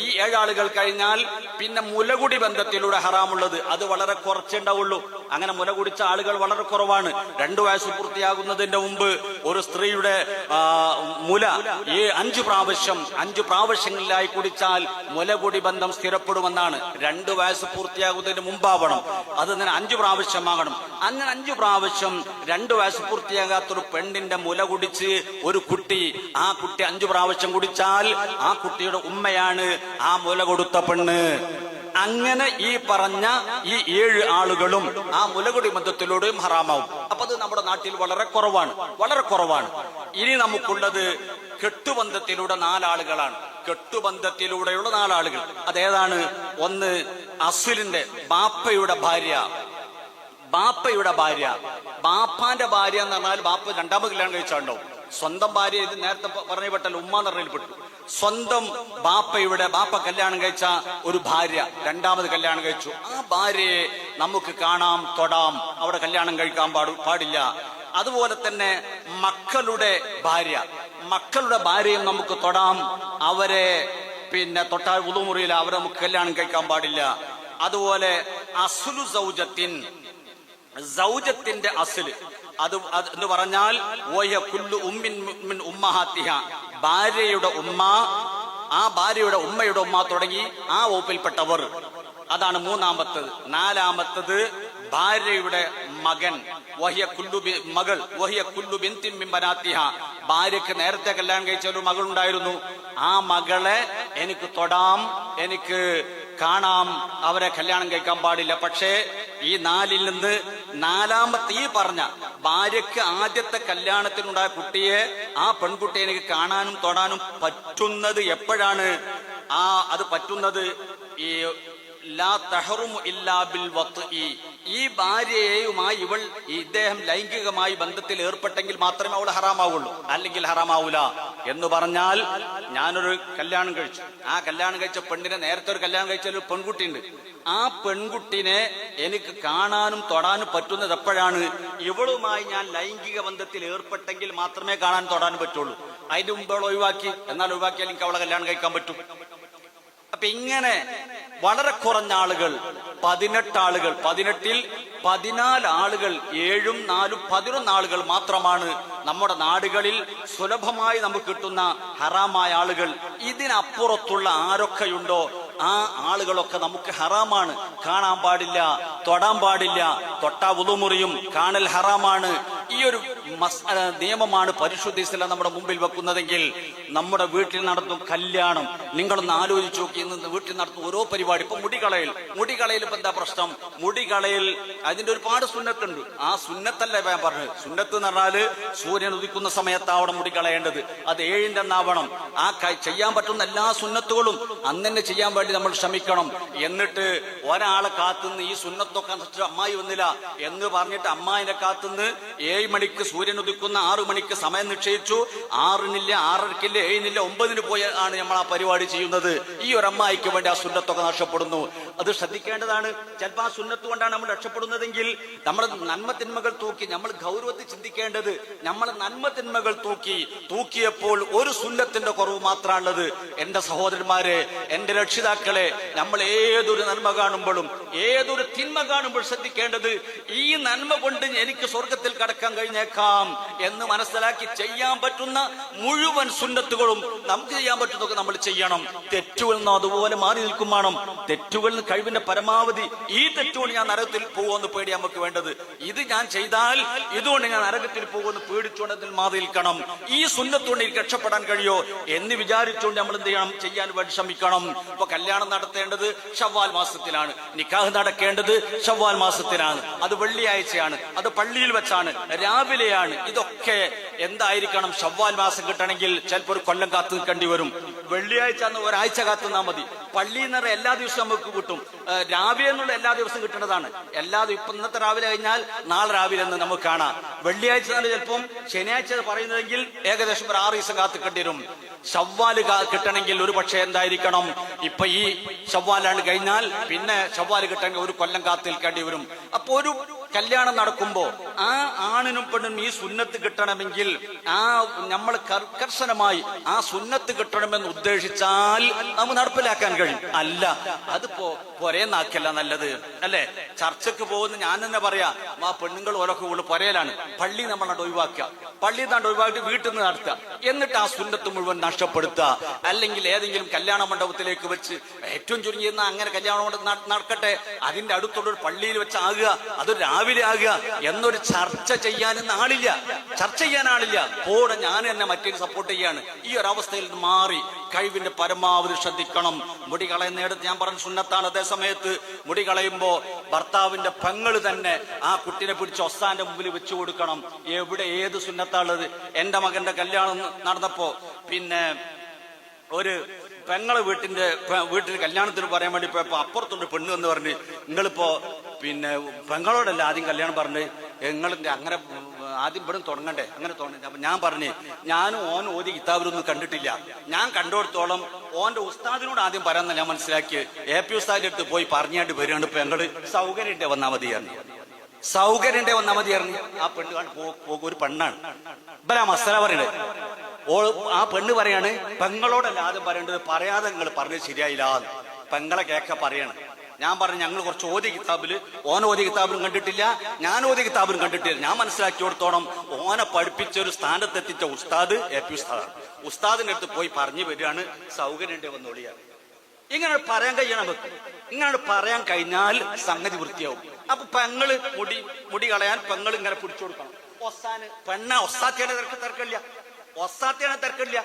ഈ 7 ആളുകൾ കഴിഞ്ഞാൽ പിന്നെ മുലകുടി ബന്ധത്തിലൂടെ ഹറാമുള്ളത് അത് വളരെ കുറച്ചുണ്ടാവുള്ളൂ. അങ്ങനെ മുല കുടിച്ച ആളുകൾ വളരെ കുറവാണ്. 2 വയസ്സ് പൂർത്തിയാകുന്നതിന്റെ മുമ്പ് ഒരു സ്ത്രീയുടെ മുല 5 പ്രാവശ്യങ്ങളിലായി കുടിച്ചാൽ മുലകുടി ബന്ധം സ്ഥിരപ്പെടുമെന്നാണ്. 2 വയസ്സ് പൂർത്തിയാകുന്നതിന് മുമ്പാവണം. അത് 5 പ്രാവശ്യമാകണം. അങ്ങനെ 5 പ്രാവശ്യം 2 വയസ്സ് പൂർത്തിയാകാത്തൊരു പെണ്ണിന്റെ മുല കുടിച്ച് ഒരു കുട്ടി, ആ കുട്ടി 5 പ്രാവശ്യം കുടിച്ചാൽ ആ കുട്ടിയുടെ ഉമ്മയാണ് ആ മുല കൊടുത്ത പെണ്ണ്. അങ്ങനെ ഈ പറഞ്ഞ ഈ 7 ആളുകളും ആ മുലകുടി ബന്ധത്തിലൂടെയും ഹറാമാവും. അപ്പൊ അത് നമ്മുടെ നാട്ടിൽ വളരെ കുറവാണ്. ഇനി നമുക്കുള്ളത് കെട്ടുബന്ധത്തിലൂടെ 4 ആളുകളാണ്. കെട്ടുബന്ധത്തിലൂടെയുള്ള 4 ആളുകൾ അതേതാണ്? ഒന്ന് അസ്ലിന്റെ ബാപ്പയുടെ ഭാര്യ. ബാപ്പാന്റെ ഭാര്യ എന്ന് പറഞ്ഞാൽ ബാപ്പ 2ാമത് കല്യാണം കഴിച്ചാണ്ടോ. സ്വന്തം ഭാര്യ, ഇത് നേരത്തെ പറഞ്ഞു പെട്ടല്ലോ, ഉമ്മ എന്ന് പറഞ്ഞതിൽപ്പെട്ടു. സ്വന്തം ബാപ്പ കല്യാണം കഴിച്ച ഒരു ഭാര്യ 2ാമത് കല്യാണം കഴിച്ചു. ആ ഭാര്യയെ നമുക്ക് കാണാം, തൊടാം, അവിടെ കല്യാണം കഴിക്കാൻ പാടില്ല. അതുപോലെ തന്നെ മക്കളുടെ ഭാര്യയും നമുക്ക് തൊടാം, അവരെ പിന്നെ തൊട്ടാൽ ഉളുമുറിയില്ല, അവരെ നമുക്ക് കല്യാണം കഴിക്കാൻ പാടില്ല. അതുപോലെ അസ്ലു സൗജത്തിന്റെ അസ്ല്, അത് എന്ന് പറഞ്ഞാൽ ഭാര്യയുടെ ഉമ്മ, ആ ഭാര്യയുടെ ഉമ്മയുടെ ഉമ്മ തുടങ്ങി ആ വകുപ്പിൽപ്പെട്ടവർ. അതാണ് 3ാമത്തത്. 4ാമത്തത് ഭാര്യയുടെ മകൻ, ഭാര്യക്ക് നേരത്തെ കല്യാണം കഴിച്ച ഒരു മകളുണ്ടായിരുന്നു. ആ മകളെ എനിക്ക് തൊടാം, എനിക്ക് കാണാം, അവരെ കല്യാണം കഴിക്കാൻ പാടില്ല. പക്ഷേ ഈ 4ൽ നിന്ന് 4ാമത്തെ ഈ പറഞ്ഞ ഭാര്യക്ക് ആദ്യത്തെ കല്യാണത്തിനുണ്ടായ കുട്ടിയെ, ആ പെൺകുട്ടിയെ എനിക്ക് കാണാനും തൊടാനും പറ്റുന്നത് എപ്പോഴാണ്? അത് പറ്റുന്നത് ഈ ലാ തഹറുമു ഇല്ലാ ബിൽ വത്ഇ, ഈ ഭാര്യയുമായി ഇദ്ദേഹം ലൈംഗികമായി ബന്ധത്തിൽ ഏർപ്പെട്ടെങ്കിൽ മാത്രമേ അവൾ ഹറാമാവുള്ളൂ, അല്ലെങ്കിൽ ഹറാമാവൂല. എന്ന് പറഞ്ഞാൽ ഞാനൊരു കല്യാണം കഴിച്ചു, ആ കല്യാണം കഴിച്ച പെണ്ണിനെ, നേരത്തെ ഒരു കല്യാണം കഴിച്ച ഒരു പെൺകുട്ടിയുണ്ട്, ആ പെൺകുട്ടിനെ എനിക്ക് കാണാനും തൊടാനും പറ്റുന്നത് എപ്പോഴാണ്? ഇവളുമായി ഞാൻ ലൈംഗിക ബന്ധത്തിൽ ഏർപ്പെട്ടെങ്കിൽ മാത്രമേ കാണാനും തൊടാനും പറ്റുള്ളൂ. അതിന്റെ മുമ്പ് അവൾ ഒഴിവാക്കിയാൽ എനിക്ക് അവളെ കല്യാണം കഴിക്കാൻ പറ്റും. അപ്പൊ ഇങ്ങനെ വളരെ കുറഞ്ഞ ആളുകൾ, 18 ആളുകൾ, 18-ൽ 14 ആളുകൾ, 7ഉം 4ഉം 11 ആളുകൾ മാത്രമാണ് നമ്മുടെ നാടുകളിൽ സുലഭമായി നമുക്ക് കിട്ടുന്ന ഹറാമായ ആളുകൾ. ഇതിനപ്പുറത്തുള്ള ആരൊക്കെയുണ്ടോ ആ ആളുകളൊക്കെ നമുക്ക് ഹറാമാണ്. കാണാൻ പാടില്ല, തൊടാൻ പാടില്ല. തൊട്ടാ വുളു മുറിയും, കാണൽ ഹറാമാണ്. ഈ ഒരു നിയമമാണ് പരിശുദ്ധ ഇസ്ലാം നമ്മുടെ മുമ്പിൽ വെക്കുന്നതെങ്കിൽ നമ്മുടെ വീട്ടിൽ നടത്തും കല്യാണം, നിങ്ങളൊന്ന് ആലോചിച്ച് നോക്കി. ഇന്ന് വീട്ടിൽ നടത്തുന്ന ഓരോ പരിപാടി, ഇപ്പൊ മുടികളയിൽ ഇപ്പൊ എന്താ പ്രശ്നം? മുടികളയിൽ അതിന്റെ ഒരുപാട് സുന്നത്തുണ്ട്. ആ സുന്നത്തല്ല ഞാൻ പറഞ്ഞത്. സുന്നത്ത് എന്ന് പറഞ്ഞാല് സൂര്യൻ ഉദിക്കുന്ന സമയത്താവണം മുടി കളയേണ്ടത്. അത് 7-ന്റെ അന്നാവണം. ആ ചെയ്യാൻ പറ്റുന്ന എല്ലാ സുന്നത്തുകളും അന്ന് തന്നെ ചെയ്യാൻ വേണ്ടി നമ്മൾ ശ്രമിക്കണം. എന്നിട്ട് ഒരാളെ കാത്തുനിന്ന് ഈ സുന്നത്തൊക്കെ അമ്മായി വന്നില്ല എന്ന് പറഞ്ഞിട്ട് അമ്മായിനെ കാത്തുനിന്ന് 7 മണിക്ക് സൂര്യൻ ഉദിക്കുന്ന 6 മണിക്ക് സമയം നിശ്ചയിച്ചു, 6-നില്ല, 6:30-ക്കില്ല, 7-നില്ല, 9-ന് പോയി ആണ് നമ്മൾ ആ പരിപാടി ചെയ്യുന്നത്. ഈ ഒരു അമ്മായിക്ക് വേണ്ടി ആ സുന്നത്തൊക്കെ നഷ്ടപ്പെടുന്നു. അത് ശ്രദ്ധിക്കേണ്ടതാണ്. ചിലപ്പോൾ ആ സുന്നത്ത് കൊണ്ടാണ് നമ്മൾ രക്ഷപ്പെടുന്നതെങ്കിൽ നമ്മുടെ നന്മ തിന്മകൾ തൂക്കി നമ്മൾ ഗൗരവത്തിൽ ചിന്തിക്കേണ്ടത്. നമ്മളെ നന്മ തിന്മകൾ തൂക്കിയപ്പോൾ ഒരു സുന്നത്തിന്റെ കുറവ് മാത്രമാണുള്ളത്. എന്റെ സഹോദരന്മാരെ, എന്റെ രക്ഷിതാക്കളെ, നമ്മൾ ഏതൊരു നന്മ കാണുമ്പോഴും ഏതൊരു തിന്മ കാണുമ്പോൾ ശ്രദ്ധിക്കേണ്ടത് ഈ നന്മ കൊണ്ട് എനിക്ക് സ്വർഗത്തിൽ കടക്കാൻ കഴിഞ്ഞേക്കാം എന്ന് മനസ്സിലാക്കി ചെയ്യാൻ പറ്റുന്ന മുഴുവൻ സുന്നത്തുകളും നമുക്ക് ചെയ്യാൻ പറ്റുന്നതൊക്കെ നമ്മൾ ചെയ്യണം. തെറ്റുകളിൽ നിന്നും അതുപോലെ മാറി നിൽക്കും വേണം. തെറ്റുകളിൽ കഴിവിന്റെ പരമാവധി ഈ തെറ്റുകൊണ്ട് ഞാൻ നരകത്തിൽ പോകുമെന്ന് പേടി നമുക്ക് വേണ്ടത്. ഇത് ഞാൻ ചെയ്താൽ ഇതുകൊണ്ട് ഞാൻ നരകത്തിൽ പോകുമെന്ന് പേടിച്ചുകൊണ്ട് അതിൽ മാറി നിൽക്കണം. ഈ സുന്നത്തുകൊണ്ട് എനിക്ക് രക്ഷപ്പെടാൻ കഴിയോ എന്ന് വിചാരിച്ചുകൊണ്ട് നമ്മൾ എന്ത് ചെയ്യണം? ചെയ്യാൻ വേണ്ടി ശ്രമിക്കണം. ഇപ്പൊ കല്യാണം നടത്തേണ്ടത് ശവ്വാൽ മാസത്തിലാണ്, നിക്കാഹ് നടക്കേണ്ടത് ശവ്വാൽ മാസത്തിലാണ്, അത് വെള്ളിയാഴ്ചയാണ്, അത് പള്ളിയിൽ വെച്ചാണ്, രാവിലെയാണ്. ഇതൊക്കെ എന്തായിരിക്കണം? ശവ്വാൽ മാസം കിട്ടണമെങ്കിൽ ചിലപ്പോൾ ഒരു കൊല്ലം കാത്തു നിൽക്കേണ്ടി വരും. വെള്ളിയാഴ്ച ഒരാഴ്ച കാത്തുനിന്നാൽ മതി. പള്ളിയിൽ നിന്ന് എല്ലാ ദിവസവും നമുക്ക് കിട്ടും. രാവിലെ എന്നുള്ള എല്ലാ ദിവസവും കിട്ടേണ്ടതാണ്. ഇപ്പൊ ഇന്നത്തെ രാവിലെ കഴിഞ്ഞാൽ നാളെ രാവിലെ എന്ന് നമുക്ക് കാണാം. വെള്ളിയാഴ്ച തന്നെ ചിലപ്പം ശനിയാഴ്ച പറയുന്നതെങ്കിൽ ഏകദേശം ഒരു 6 ദിവസം കാത്തിക്കേണ്ടി വരും. ശവ്വാല് കിട്ടണമെങ്കിൽ ഒരു പക്ഷേ എന്തായിരിക്കണം? ഇപ്പൊ ഈ ശവ്വാലാണ് കഴിഞ്ഞാൽ പിന്നെ ശവ്വാല് കിട്ടണമെങ്കിൽ ഒരു കൊല്ലം കാത്തു നിൽക്കേണ്ടി വരും. അപ്പൊ ഒരു കല്യാണം നടക്കുമ്പോ ആ ആണിനും പെണ്ണിനും ഈ സുന്നത്ത് കിട്ടണമെങ്കിൽ ആ നമ്മൾ കർശനമായി ആ സുന്നത്ത് കിട്ടണമെന്ന് ഉദ്ദേശിച്ചാൽ നമുക്ക് നടപ്പിലാക്കാൻ കഴിയും. അല്ല, അതിപ്പോ പൊരേന്നാക്കല്ല നല്ലത്, അല്ലെ? ചർച്ചക്ക് പോകുന്ന ഞാൻ തന്നെ പറയാ, ആ പെണ്ണുങ്ങൾ ഓരോ പൊരയിലാണ്. പള്ളി നമ്മളാണ്ട് ഒഴിവാക്കുക, പള്ളിയിൽ നിന്നാണ്ട് ഒഴിവാക്കി വീട്ടിൽ നിന്ന് നടത്തുക. എന്നിട്ട് ആ സുന്നത്ത് മുഴുവൻ നഷ്ടപ്പെടുത്തുക. അല്ലെങ്കിൽ ഏതെങ്കിലും കല്യാണ മണ്ഡപത്തിലേക്ക് വെച്ച് ഏറ്റവും ചുരുങ്ങിയിരുന്ന അങ്ങനെ കല്യാണ മണ്ഡപം നടക്കട്ടെ, അതിന്റെ അടുത്തുള്ള ഒരു പള്ളിയിൽ വെച്ച് ആകുക, അതൊരു രാവിലെ ആകുക എന്നൊരു ചർച്ച ചെയ്യാനൊന്നും ആളില്ല. ചർച്ച ചെയ്യാൻ ആളില്ല. പോടെ ഞാൻ എന്നെ മറ്റൊരു സപ്പോർട്ട് ചെയ്യാണ്. ഈ ഒരു അവസ്ഥയിൽ നിന്ന് മാറി കഴിവിന്റെ പരമാവധി ശ്രദ്ധിക്കണം. മുടി കളയുന്നിടത്ത് ഞാൻ പറഞ്ഞ സുന്നത്താണ്. അതേ സമയത്ത് മുടി കളയുമ്പോ ഭർത്താവിന്റെ പെങ്ങള് തന്നെ ആ കുട്ടിനെ പിടിച്ച് ഒസ്താന്റെ മുമ്പിൽ വെച്ചു കൊടുക്കണം. എവിടെ ഏത് സുന്നത്താണുള്ളത്? എന്റെ മകന്റെ കല്യാണം നടന്നപ്പോ പിന്നെ ഒരു പെങ്ങളെ വീട്ടിൽ കല്യാണത്തിന് പറയാൻ വേണ്ടി പോയപ്പോ അപ്പുറത്തുണ്ട് പെണ്ണ് എന്ന് പറഞ്ഞ്, നിങ്ങളിപ്പോ പിന്നെ പെങ്ങളോടല്ല ആദ്യം കല്യാണം പറഞ്ഞ്, നിങ്ങളിന്റെ അങ്ങനെ ആദ്യം ഇവിടെ തുടങ്ങണ്ടേ, അങ്ങനെ തുടങ്ങി. അപ്പൊ ഞാൻ പറഞ്ഞു, ഞാനും ഓൻ ഓതി കിതാബിലൊന്നും കണ്ടിട്ടില്ല. ഞാൻ കണ്ടോടത്തോളം ഓന്റെ ഉസ്താദിനോട് ആദ്യം പറയാമെന്ന് ഞാൻ മനസ്സിലാക്കി. AP ഉസ്താദിന്റെ അടുത്ത് പോയി പറഞ്ഞാണ്ട് വരികയാണ് പെങ്ങള്. സൗകര്യന്റെ വന്നാൽ മതിയായിരുന്നു, സൗകര്യന്റെ വന്നാൽ മതിയായിരുന്നു. ആ പെണ്ണ് ഒരു പെണ്ണാണ്. ഇവരാ മസല പറയണത്. ആ പെണ്ണ് പറയാണ്, പെങ്ങളോടല്ല ആദ്യം പറയേണ്ടത്, പറയാതെ നിങ്ങൾ പറഞ്ഞത് ശരിയായില്ല. പെങ്ങളെ കേക്ക പറയണം. ഞാൻ പറഞ്ഞു, ഞങ്ങൾ കുറച്ച് ഓതി കിതാബില്, ഓൻ ഓതി കിതാബിലും കണ്ടിട്ടില്ല, ഞാൻ ഓതി കിതാബിലും കണ്ടിട്ടില്ല. ഞാൻ മനസ്സിലാക്കിയോടത്തോളം ഓനെ പഠിപ്പിച്ച ഒരു സ്ഥാനത്തെത്തിച്ച ഉസ്താദ് AP ഉസ്താദാണ്. ഉസ്താദിന്റെ അടുത്ത് പോയി പറഞ്ഞു വരികയാണ്, സൗകര്യം വന്നോളിയാണ്. ഇങ്ങനെ പറയാൻ കഴിയണം. ഇങ്ങനെ പറയാൻ കഴിഞ്ഞാൽ സംഗതി വൃത്തിയാവും. അപ്പൊ പെങ്ങള് മുടി കളയാൻ പെങ്ങൾ ഇങ്ങനെ പിടിച്ചു കൊടുക്കണം. ഒസാത്തിയാണ് തിരക്കില്ല, ഒസാത്തിയാണ് തിരക്കില്ല.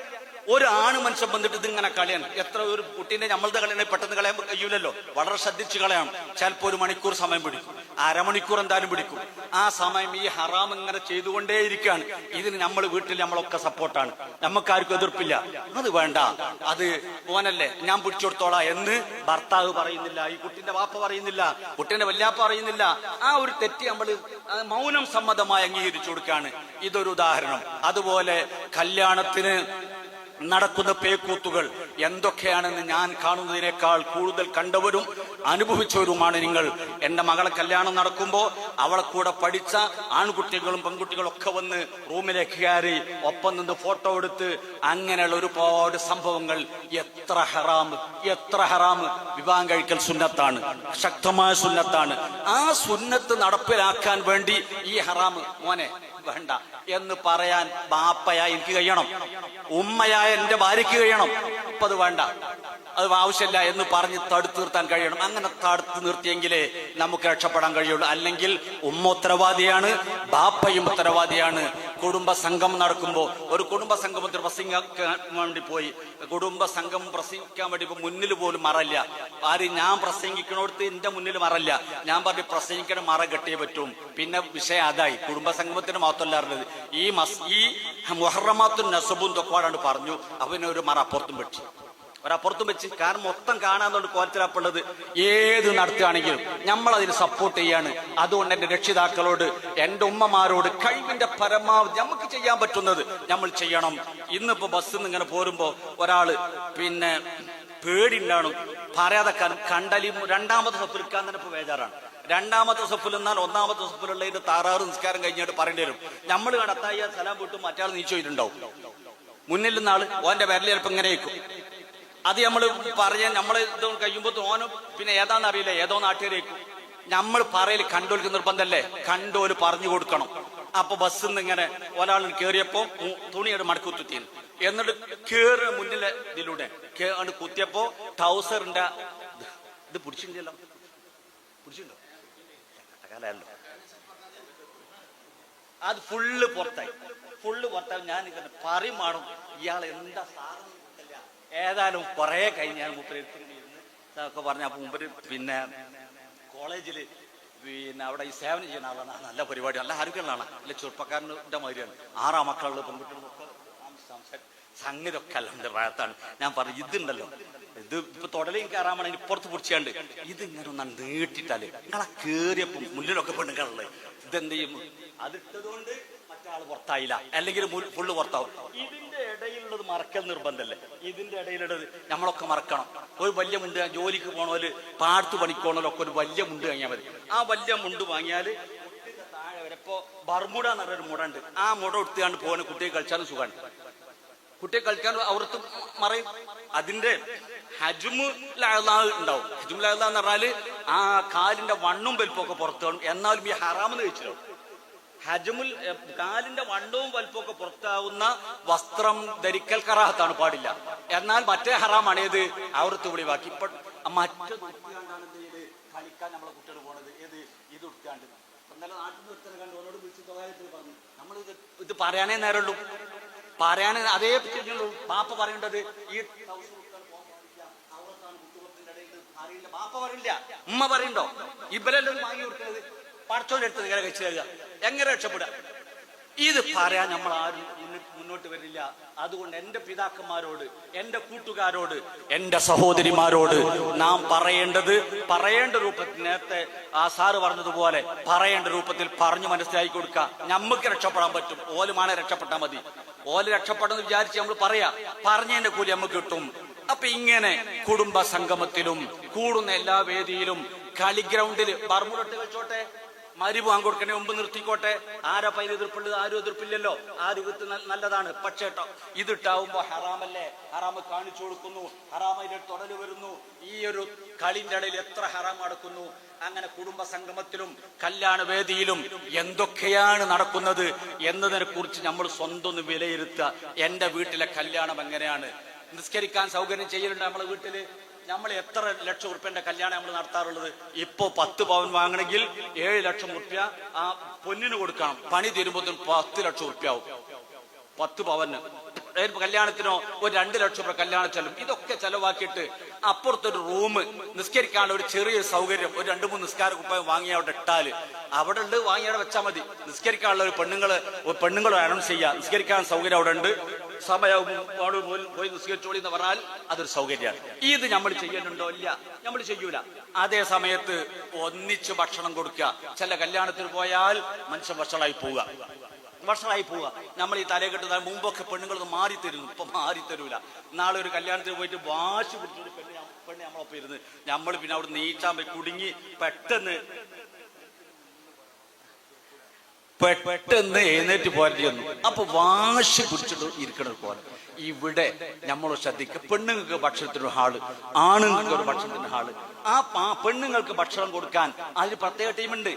ഒരു ആണ് മനുഷ്യൻ വന്നിട്ട് ഇതിങ്ങനെ കളയാൻ, എത്ര ഒരു കുട്ടീനെ നമ്മളുടെ കളയാൻ പെട്ടെന്ന് കളയാൻ കഴിയൂലല്ലോ. വളരെ ശ്രദ്ധിച്ച് കളയണം. ചിലപ്പോ 1 മണിക്കൂർ സമയം പിടിക്കും, അരമണിക്കൂർ എന്തായാലും പിടിക്കും. ആ സമയം ഈ ഹറാം ഇങ്ങനെ ചെയ്തുകൊണ്ടേയിരിക്കുകയാണ്. ഇതിന് നമ്മൾ വീട്ടിൽ നമ്മളൊക്കെ സപ്പോർട്ടാണ്, നമുക്കാർക്കും എതിർപ്പില്ല. അത് വേണ്ട, അത് ഓനല്ലേ ഞാൻ പിടിച്ചു കൊടുത്തോളാം എന്ന് ഭർത്താവ് പറയുന്നില്ല, ഈ കുട്ടിന്റെ വാപ്പ പറയുന്നില്ല, കുട്ടീന്റെ വല്യാപ്പ പറയുന്നില്ല. ആ ഒരു തെറ്റ് നമ്മൾ മൗനം സമ്മതമായി അംഗീകരിച്ചു കൊടുക്കുകയാണ്. ഇതൊരു ഉദാഹരണം. അതുപോലെ കല്യാണത്തിന് നടക്കുന്ന പേക്കൂത്തുകൾ, എന്തൊക്കെയാണെന്ന് ഞാൻ കാണുന്നതിനേക്കാൾ കൂടുതൽ കണ്ടവരും അനുഭവിച്ചവരുമാണ് നിങ്ങൾ. എന്റെ മകളെ കല്യാണം നടക്കുമ്പോൾ അവളെ കൂടെ പഠിച്ച ആൺകുട്ടികളും പെൺകുട്ടികളും ഒക്കെ വന്ന് റൂമിലേക്ക് കയറി ഒപ്പം നിന്ന് ഫോട്ടോ എടുത്ത് അങ്ങനെയുള്ള ഒരുപാട് സംഭവങ്ങൾ. എത്ര ഹറാം വിവാഹം കഴിക്കൽ സുന്നത്താണ്, ശക്തമായ സുന്നത്താണ്. ആ സുന്നത്ത് നടപ്പിലാക്കാൻ വേണ്ടി ഈ ഹറാം മോനെ വേണ്ട എന്ന് പറയാൻ ബാപ്പയായ എനിക്ക് കഴിയണം, ഉമ്മയായ എന്റെ ഭാര്യയ്ക്ക് കഴിയണം. അപ്പൊ അത് വേണ്ട, അത് ആവശ്യമില്ല എന്ന് പറഞ്ഞ് തടുത്തു നിർത്താൻ കഴിയണം. അങ്ങനെ തടുത്തു നിർത്തിയെങ്കിലേ നമുക്ക് രക്ഷപ്പെടാൻ കഴിയുള്ളൂ. അല്ലെങ്കിൽ ഉമ്മ ഉത്തരവാദിയാണ്, ബാപ്പയും ഉത്തരവാദിയാണ്. കുടുംബ സംഗമം നടക്കുമ്പോൾ ഒരു കുടുംബ സംഗമത്തിൽ പ്രസംഗിക്കാൻ വേണ്ടി പോയി, കുടുംബ സംഗമം പ്രസംഗിക്കാൻ വേണ്ടി മുന്നിൽ പോലും മറല്ല. ആരും ഞാൻ പ്രസംഗിക്കണോടത്ത് എന്റെ മുന്നിൽ മറല്ല. ഞാൻ പറഞ്ഞു പ്രസംഗിക്കണ മറ കെട്ടിയേ പറ്റും. പിന്നെ വിഷയം അതായി. കുടുംബ സംഗമത്തിന് മാത്രമല്ല അറിഞ്ഞത്, ഈ മുഹറമാത്തും നസബും തൊക്കാടാണ് പറഞ്ഞു. അവന് ഒരു മറ അപ്പുറത്തും വെച്ചു, ഒരപ്പുറത്തും വെച്ച്. കാരണം മൊത്തം കാണാന്നുകൊണ്ട് കോലത്തിലാപ്പുള്ളത്. ഏത് നടത്തുകയാണെങ്കിലും നമ്മൾ അതിന് സപ്പോർട്ട് ചെയ്യാണ്. അതുകൊണ്ട് എന്റെ രക്ഷിതാക്കളോട്, എന്റെ ഉമ്മമാരോട് കഴിവിന്റെ പരമാവധി നമുക്ക് ചെയ്യാൻ പറ്റുന്നത് നമ്മൾ ചെയ്യണം. ഇന്നിപ്പോ ബസ്സിൽ നിന്ന് ഇങ്ങനെ പോരുമ്പോ ഒരാള് പിന്നെ പേടി ഉണ്ടാണും പറയാതെ കണ്ടലി രണ്ടാമത്തെ സഫിലിക്കാൻ തന്നെ ഇപ്പൊ ബേജാറാണ്. രണ്ടാമത്തെ സഫിൽ എന്നാൽ ഒന്നാമത്തെ സഫിലുള്ളതിന്റെ താറാറ് നിസ്കാരം കഴിഞ്ഞിട്ട് പറയേണ്ടി വരും. നമ്മൾ കടത്തായ സ്ഥലം വിട്ടും മറ്റാൾ നീച്ചു പോയിട്ടുണ്ടാവും. മുന്നിൽ നിന്നാള് ഓന്റെ വിരൽ ചിലപ്പോ ഇങ്ങനെ വെക്കും. അത് നമ്മൾ പറയാൻ നമ്മൾ ഇത് കഴിയുമ്പോൾ ഓനും പിന്നെ ഏതാന്ന് അറിയില്ല, ഏതോ നാട്ടുകാരേക്കും. നമ്മൾ പറയൽ കണ്ടോൽക്ക് നിർബന്ധമല്ലേ, കണ്ടോല് പറഞ്ഞു കൊടുക്കണം. അപ്പൊ ബസ്സിൽ നിന്ന് ഇങ്ങനെ ഒരാൾ കേറിയപ്പോ തുണിയുടെ മടക്കുത്തി, എന്നിട്ട് കേറി മുന്നിലെ ഇതിലൂടെ കുത്തിയപ്പോ ട്രൗസറിന്റെ ഇത് പിടിച്ചിട്ടുണ്ടല്ലോ, പിടിച്ചിട്ടുണ്ടോ കാലല്ലോ, അത് ഫുള്ള് പുറത്തായി. ഞാൻ ഇങ്ങനെ പറയും വേണം ഇയാൾ എന്താ സാധനം. ഏതായാലും കുറെ കഴിഞ്ഞാൽ മുപ്പര് പറഞ്ഞ മുമ്പര് പിന്നെ കോളേജില് പിന്നെ അവിടെ ഈ സേവനം ചെയ്യുന്ന ആളാണ്. നല്ല പരിപാടി, നല്ല ആരോഗ്യമുള്ളതാണ്, അല്ല ചെറുപ്പക്കാരൻ്റെ മാതിരിയാണ്. 6 മക്കളുള്ള പെൺകുട്ടികളൊക്കെ സംഗതിയൊക്കെ അല്ല എൻ്റെ പ്രായത്താണ്. ഞാൻ പറഞ്ഞു ഇതുണ്ടല്ലോ, ഇത് ഇപ്പൊ തൊടലേം കയറാൻ ഇപ്പുറത്ത് പിടിച്ചാണ്ട് ഇതിങ്ങനെ ഒന്നാണ് നീട്ടിട്ടാല് നിങ്ങളെ കേറിയപ്പം മുന്നിലൊക്കെ പെണ്ണുങ്ങളുള്ളത് ഇതെന്ത് ചെയ്യും? അതിട്ടതുകൊണ്ട് മറ്റാള് പുറത്തായില്ല, അല്ലെങ്കിൽ ഫുള്ള് പുറത്താവും. ഇതിന്റെ ഇടയിലുള്ളത് മറക്കൽ നിർബന്ധമല്ലേ? ഇതിന്റെ ഇടയിലുള്ളത് നമ്മളൊക്കെ മറക്കണം. ഒരു വലിയ മുണ്ട്, ജോലിക്ക് പോണോല് പാടത്ത് പണിക്കോണോലൊക്കെ ഒരു വലിയ മുണ്ട് വാങ്ങിയാൽ മതി. ആ വലിയ മുണ്ട് വാങ്ങിയാല് താഴെ വരെ ഇപ്പൊ ബർമുട എന്ന് പറഞ്ഞൊരു മുട ഉണ്ട്. ആ മുട എടുത്തുകൊണ്ട് പോകുന്ന കുട്ടിയെ കളിച്ചാലും സുഖമാണ്. കുട്ടിയെ കളിക്കാൻ അവർത്ത് മറയും. അതിന്റെ ഹജ്മുൽ ഉണ്ടാവും. ഹജ്മുൽ എന്ന് പറഞ്ഞാല് ആ കാലിന്റെ വണ്ണും വലിപ്പമൊക്കെ പുറത്തു കാണും. എന്നാലും ഈ ഹറാമെന്ന് കഴിച്ചില്ലോ. ഹജ്മുൽ കാലിന്റെ വണ്ണവും വലിപ്പമൊക്കെ പുറത്താവുന്ന വസ്ത്രം ധരിക്കൽ കറാഹത്താണ്, പാടില്ല. എന്നാൽ മറ്റേ ഹറാമാണ് ഏത്? അവർത്ത് ഒളിവാക്കി. ഇപ്പൊ മറ്റു കളിക്കാൻ നമ്മളെ കുട്ടികൾ പോണത് ഏത്? ഇത് എടുക്കാണ്ട്. എന്നാലും നാട്ടിൽ നിന്ന് ഒരുത്തനെ കണ്ട് ഓരോട് വിളിച്ച് സ്വകാര്യത്തിൽ പറഞ്ഞു. നമ്മൾ ഇത് പറയാനേ നേരമുള്ളൂ, പറയാൻ അതേ പറ്റുള്ളൂ. ബാപ്പ പറയേണ്ടത് ഈ അറിയില്ല, ബാപ്പ പറയില്ല, ഉമ്മ പറയണ്ടോ? ഇവരെല്ലാം വാങ്ങി കൊടുക്കുന്നത് പടച്ചോന്റെ അടുത്ത് ഇങ്ങനെ കഴിച്ചു തരിക, എങ്ങനെ രക്ഷപ്പെടുക? ഇത് പറയാൻ നമ്മൾ ആരും മുന്നോട്ട് വരില്ല. അതുകൊണ്ട് എന്റെ പിതാക്കന്മാരോട്, എന്റെ കൂട്ടുകാരോട്, എന്റെ സഹോദരിമാരോട് നാം പറയേണ്ട രൂപത്തിൽ, നേരത്തെ ആ സാറ് പറഞ്ഞതുപോലെ പറയേണ്ട രൂപത്തിൽ പറഞ്ഞു മനസ്സിലാക്കി കൊടുക്കുക. നമുക്ക് രക്ഷപ്പെടാൻ പറ്റും, ഓലുമാണെ രക്ഷപ്പെട്ടാൽ മതി. ഓല് രക്ഷപ്പെടുന്നു വിചാരിച്ച് നമ്മൾ പറഞ്ഞതിന്റെ കൂലി നമുക്ക് കിട്ടും. അപ്പൊ ഇങ്ങനെ കുടുംബ സംഗമത്തിലും കൂടുന്ന എല്ലാ വേദിയിലും കളിഗ്രൗണ്ടില് ബർമുടട്ട് വെച്ചോട്ടെ, മരിവ് വാങ്ങിക്കൊടുക്കണേ മുമ്പ് നിർത്തിക്കോട്ടെ. ആരാ പൈന എതിർപ്പുള്ളത്? ആരും എതിർപ്പില്ലല്ലോ. ആരും വിത്ത് നല്ലതാണ്. പക്ഷേ ഇതിട്ടാവുമ്പോ ഹറാമല്ലേ? ഹറാമ് കാണിച്ചു കൊടുക്കുന്നു, ഹറാമിന്റെ തൊടല് വരുന്നു. ഈ ഒരു കളിന്റെ ഇടയിൽ എത്ര ഹറാം നടക്കുന്നു. അങ്ങനെ കുടുംബ സംഗമത്തിലും കല്യാണ വേദിയിലും എന്തൊക്കെയാണ് നടക്കുന്നത് എന്നതിനെ കുറിച്ച് നമ്മൾ സ്വന്തം വിലയിരുത്തുക. എന്റെ വീട്ടിലെ കല്യാണം എങ്ങനെയാണ്? നിസ്കരിക്കാൻ സൗകര്യം ചെയ്യലുണ്ട് നമ്മളെ വീട്ടില്? നമ്മൾ എത്ര ലക്ഷം ഉറുപ്പ്യന്റെ കല്യാണം നമ്മൾ നടത്താറുള്ളത്? ഇപ്പോ 10 പവൻ വാങ്ങണമെങ്കിൽ 7 ലക്ഷം ഉറുപ്പ്യ ആ പൊന്നിന് കൊടുക്കണം. പണി തീരുമ്പോൾ 10 ലക്ഷം ഉറുപ്പ്യ ആവും 10 പവന്. കല്യാണത്തിനോ ഒരു 2 ലക്ഷം രൂപ കല്യാണ ചെലവ്. ഇതൊക്കെ ചെലവാക്കിയിട്ട് അപ്പുറത്തൊരു റൂം, നിസ്കരിക്കാനുള്ള ഒരു ചെറിയ സൗകര്യം, ഒരു 2-3 നിസ്കാര കുപ്പായം വാങ്ങി അവിടെ ഇട്ടാല് അവിടെ ഉണ്ട്, വാങ്ങി അവിടെ വെച്ചാൽ മതി. നിസ്കരിക്കാനുള്ള ഒരു പെണ്ണുങ്ങൾ അനൗൺസ് ചെയ്യുക, നിസ്കരിക്കാൻ സൗകര്യം അവിടെ ഉണ്ട്, സമയവും പോയി നിസ്കരിച്ചോളി എന്ന് പറഞ്ഞാൽ അതൊരു സൗകര്യമാണ്. ഇത് നമ്മൾ ചെയ്യുന്നുണ്ടോ? ഇല്ല, നമ്മൾ ചെയ്യൂല. അതേ സമയത്ത് ഒന്നിച്ച് ഭക്ഷണം കൊടുക്കുക. ചില കല്യാണത്തിന് പോയാൽ മനുഷ്യൻ വഷളായി പോവുക. വർഷമായി പോവുക. നമ്മൾ ഈ തലയെ കെട്ടുന്ന മുമ്പൊക്കെ പെണ്ണുങ്ങളൊന്ന് മാറിത്തരുന്നു, ഇപ്പൊ മാറിത്തരൂല. നാളെ ഒരു കല്യാണത്തിന് പോയിട്ട് വാശി പിടിച്ചൊരു പെണ്ണ് നമ്മളൊപ്പം ഇരുന്ന് നമ്മൾ പിന്നെ അവിടെ നീച്ചാൻ പോയി കുടുങ്ങി പെട്ടെന്ന് എഴുന്നേറ്റ് പോരേണ്ടി വന്നു. അപ്പൊ വാശി പിടിച്ചിട്ട് ഇരിക്കണ പോലെ ഇവിടെ നമ്മൾ ശ്രദ്ധിക്കുക. പെണ്ണുങ്ങൾക്ക് ഭക്ഷണത്തിന് ഹാള്, ആണുങ്ങൾക്ക് ഒരു ഭക്ഷണത്തിന് ഹാള്. ആ പെണ്ണുങ്ങൾക്ക് ഭക്ഷണം കൊടുക്കാൻ അതിന് പ്രത്യേക ടീമുണ്ട്.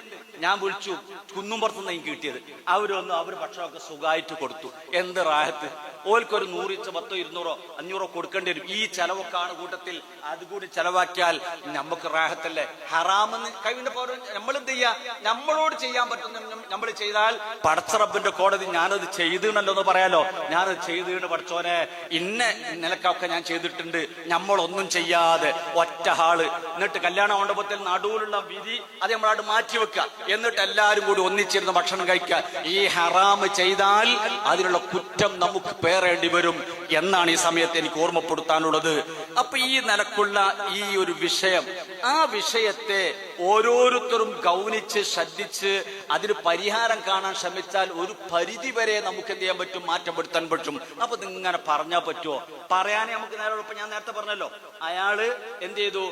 ഞാൻ വിളിച്ചു, കുന്നുംപുറത്തുനിന്ന് എനിക്ക് കിട്ടിയത്. അവർ ഭക്ഷണമൊക്കെ സുഖമായിട്ട് കൊടുത്തു. എന്ത് റാഹത്ത്! ഓൽക്കൊരു 100, 10, 200, 500 കൊടുക്കേണ്ടി വരും. ഈ ചെലവൊക്കെയാണ് കൂട്ടത്തിൽ. അതുകൂടി ചെലവാക്കിയാൽ നമുക്ക് റാഹത്തല്ലേ. ഹറാമെന്ന് കൈവിന്റെ പോലെ നമ്മളെന്ത് ചെയ്യാ? നമ്മളോട് ചെയ്യാൻ പറ്റുന്ന നമ്മൾ ചെയ്താൽ പടച്ചറബിന്റെ കോടതി ഞാനത് ചെയ്തീണല്ലോ എന്ന് പറയാലോ. ഞാനത് ചെയ്തീണ് പഠിച്ചോനെ, ഇന്ന നിലക്കൊക്കെ ഞാൻ ചെയ്തിട്ടുണ്ട്. നമ്മളൊന്നും ചെയ്യാതെ ഒറ്റ ഹാള്. എന്നിട്ട് കല്യാണ മണ്ഡപത്തിൽ നടുവിലുള്ള വിധി അത് നമ്മളവിടെ മാറ്റി വെക്കുക. എന്നിട്ട് എല്ലാവരും കൂടി ഒന്നിച്ചിരുന്ന് ഭക്ഷണം കഴിക്കുക. ഈ ഹറാമ് ചെയ്താൽ അതിനുള്ള കുറ്റം നമുക്ക് പേറേണ്ടി വരും എന്നാണ് ഈ സമയത്ത് എനിക്ക് ഓർമ്മപ്പെടുത്താനുള്ളത്. അപ്പൊ ഈ നിലക്കുള്ള ഈ ഒരു വിഷയം, ആ വിഷയത്തെ ഓരോരുത്തരും ഗൗനിച്ച് ശ്രദ്ധിച്ച് അതിന് പരിഹാരം കാണാൻ ശ്രമിച്ചാൽ ഒരു പരിധി വരെ നമുക്ക് എന്ത് ചെയ്യാൻ പറ്റും? മാറ്റം വരുത്താൻ പറ്റും. അപ്പൊ ഇതിങ്ങനെ പറഞ്ഞാൽ പറ്റുമോ? പറയാനേ നമുക്ക് നേരെ. ഇപ്പൊ ഞാൻ നേരത്തെ പറഞ്ഞല്ലോ, അയാള് എന്ത് ചെയ്തു?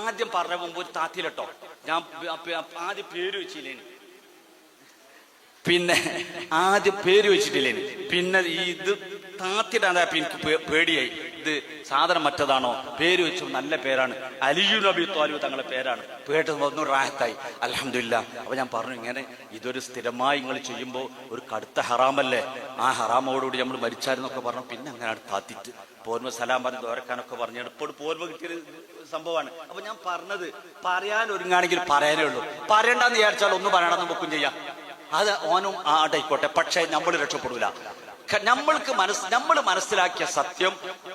ആദ്യം പറഞ്ഞ മുമ്പ് ഒരു താത്തിയിലട്ടോ, ഞാൻ ആദ്യം പേര് വെച്ചില്ലേന്, പിന്നെ ആദ്യം പേര് വെച്ചിട്ടില്ലേന്, പിന്നെ ഇത് താത്തിടാതായപ്പോ എനിക്ക് പേടിയായി. ഇത് സാധനം മറ്റതാണോ? പേര് വെച്ചു നല്ല പേരാണ്, അലിയു നബി ത്വാലിബ് തങ്ങളുടെ പേരാണ്. പേട്ട് ഒന്നും റാഹത്തായി, അൽഹംദുലില്ലാ. അപ്പൊ ഞാൻ പറഞ്ഞു, ഇങ്ങനെ ഇതൊരു സ്ഥിരമായി നിങ്ങൾ ചെയ്യുമ്പോൾ ഒരു കടുത്ത ഹറാമല്ലേ, ആ ഹറാമോടുകൂടി നമ്മൾ മരിച്ചായിരുന്നൊക്കെ പറഞ്ഞു. പിന്നെ അങ്ങനെ താത്തിട്ട് പോർമ സലാം പറഞ്ഞ് ദോരക്കാനൊക്കെ പറഞ്ഞു. ഇപ്പോൾ പോർമ കിട്ടിയൊരു സംഭവമാണ്. അപ്പൊ ഞാൻ പറഞ്ഞത്, പറയാൻ ഒരുങ്ങാണെങ്കിൽ പറയാനേ ഉള്ളൂ. പറയണ്ടെന്ന് വിചാരിച്ചാൽ ഒന്നും പറയണം, നമുക്കും ചെയ്യാം. അത് ഓനും ആടായിക്കോട്ടെ, പക്ഷെ നമ്മൾ രക്ഷപ്പെടൂല. നമ്മൾ മനസ്സിലാക്കിയ സത്യം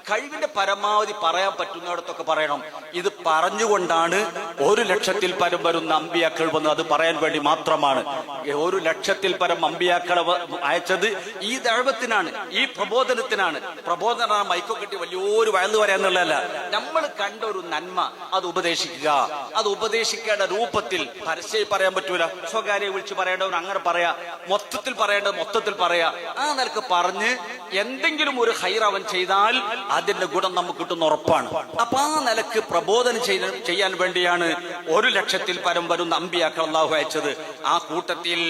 കഴിവിന്റെ പരമാവധി പറയാൻ പറ്റുന്നിടത്തൊക്കെ പറയണം. ഇത് പറഞ്ഞുകൊണ്ടാണ് 100,000-ൽ പരം വരുന്ന അമ്പിയാക്കൾ വന്ന് അത് പറയാൻ വേണ്ടി മാത്രമാണ്. 100,000-ൽ പരം അമ്പിയാക്കളെ അയച്ചത് ഈ ദഅവത്തിനാണ്, ഈ പ്രബോധനത്തിനാണ്. പ്രബോധന മൈക്കോ കെട്ടി വലിയൊരു വയല് പറയാന്നുള്ളതല്ല. നമ്മൾ കണ്ട ഒരു നന്മ അത് ഉപദേശിക്കുക. അത് ഉപദേശിക്കേണ്ട രൂപത്തിൽ പരസ്യമായി പറയാൻ പറ്റൂല. സ്വകാര്യ വിളിച്ച് പറയേണ്ടവർ അങ്ങനെ പറയാ, മൊത്തത്തിൽ പറയേണ്ടത് മൊത്തത്തിൽ പറയാ. ആ നിലക്ക് പറഞ്ഞ് എന്തെങ്കിലും ഒരു ഹൈർ അവൻ ചെയ്താൽ അതിന്റെ ഗുണം നമുക്ക് കിട്ടുന്ന ഉറപ്പാണ്. അപ്പൊ ആ നിലക്ക് പ്രബോധനം ചെയ്യാൻ വേണ്ടിയാണ് 100,000-ൽ പരം വരുന്ന അമ്പിയാക്കൾ അല്ലാഹു അയച്ചത്. ആ കൂട്ടത്തിൽ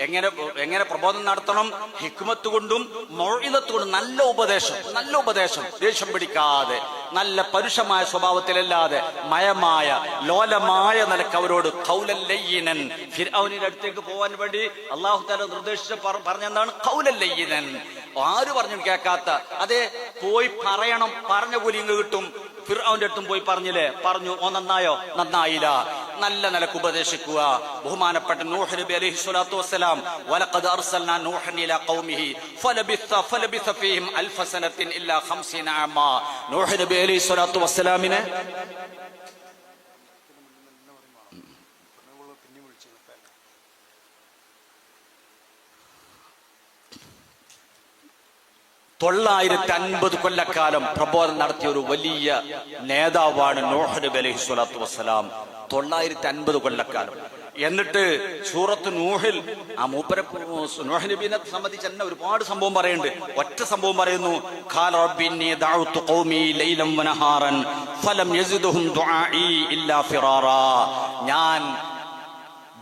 എങ്ങനെ പ്രബോധനം നടത്തണം? ഹിക്മത്ത് കൊണ്ടും മൗഇദത്ത് കൊണ്ടും നല്ല ഉപദേശം, ദേഷ്യം പിടിക്കാതെ, നല്ല പരുഷമായ സ്വഭാവത്തിലല്ലാതെ മയമായ ലോലമായ നിലക്ക് അവരോട് ഖൗലൻ ലയ്യിനൻ. ഫിർഔനിന്റെ അടുത്തേക്ക് പോകാൻ വേണ്ടി അല്ലാഹു തആല നിർദ്ദേശിച്ച പറഞ്ഞെന്താണ്? ഖൗലൻ ലയ്യിനൻ. ആര് പറഞ്ഞു കേൾക്കാത്ത, അതെ പോയി പറയണം, പറഞ്ഞ കൂലി ഇങ്ങ് കിട്ടും. ഫിർഔന്റെ അടുത്തും പോയി പറഞ്ഞില്ലേ? പറഞ്ഞു. നന്നായോ? നന്നായില്ല. നല്ല നിലക്ക് ഉപദേശിക്കുക. ബഹുമാനപ്പെട്ട നൂഹ് നബി അലൈഹി സ്വലാത്തു വസ്സലാം, വലഖദ് അർസൽനാ നൂഹൻ ഇലാ ഖൗമിഹി ഫലബിസ ഫീഹിം അൽഫ സനത്തിൻ ഇല്ലാ 50 ആമാ. നൂഹ് നബി അലൈഹി സ്വലാത്തു വസ്സലാമിനെ തൊള്ളായിരത്തി കൊല്ലക്കാലം പ്രബോധനം നടത്തിയ ഒരു വലിയ നേതാവാണ് നൂഹ് നബി അലൈഹി സ്വലാത്തു വസ്സലാം. 950 കൊല്ലക്കാലം. എന്നിട്ട് സൂറത്ത് നൂഹിൽ ആ മൂപ്പരെ നൂഹ് നബിനെ സംബന്ധിച്ച് തന്നെ ഒരുപാട് സംഭവം പറയുന്നുണ്ട്. ഒറ്റ സംഭവം പറയുന്നു, ഖാല റബ്ബി ഇന്നി ദഅഉതു ഖൗമി ലൈലൻ വനഹാറൻ ഫലം യസിദുഹും ദുആഇ ഇല്ലാ ഫിറാറാ. ഞാൻ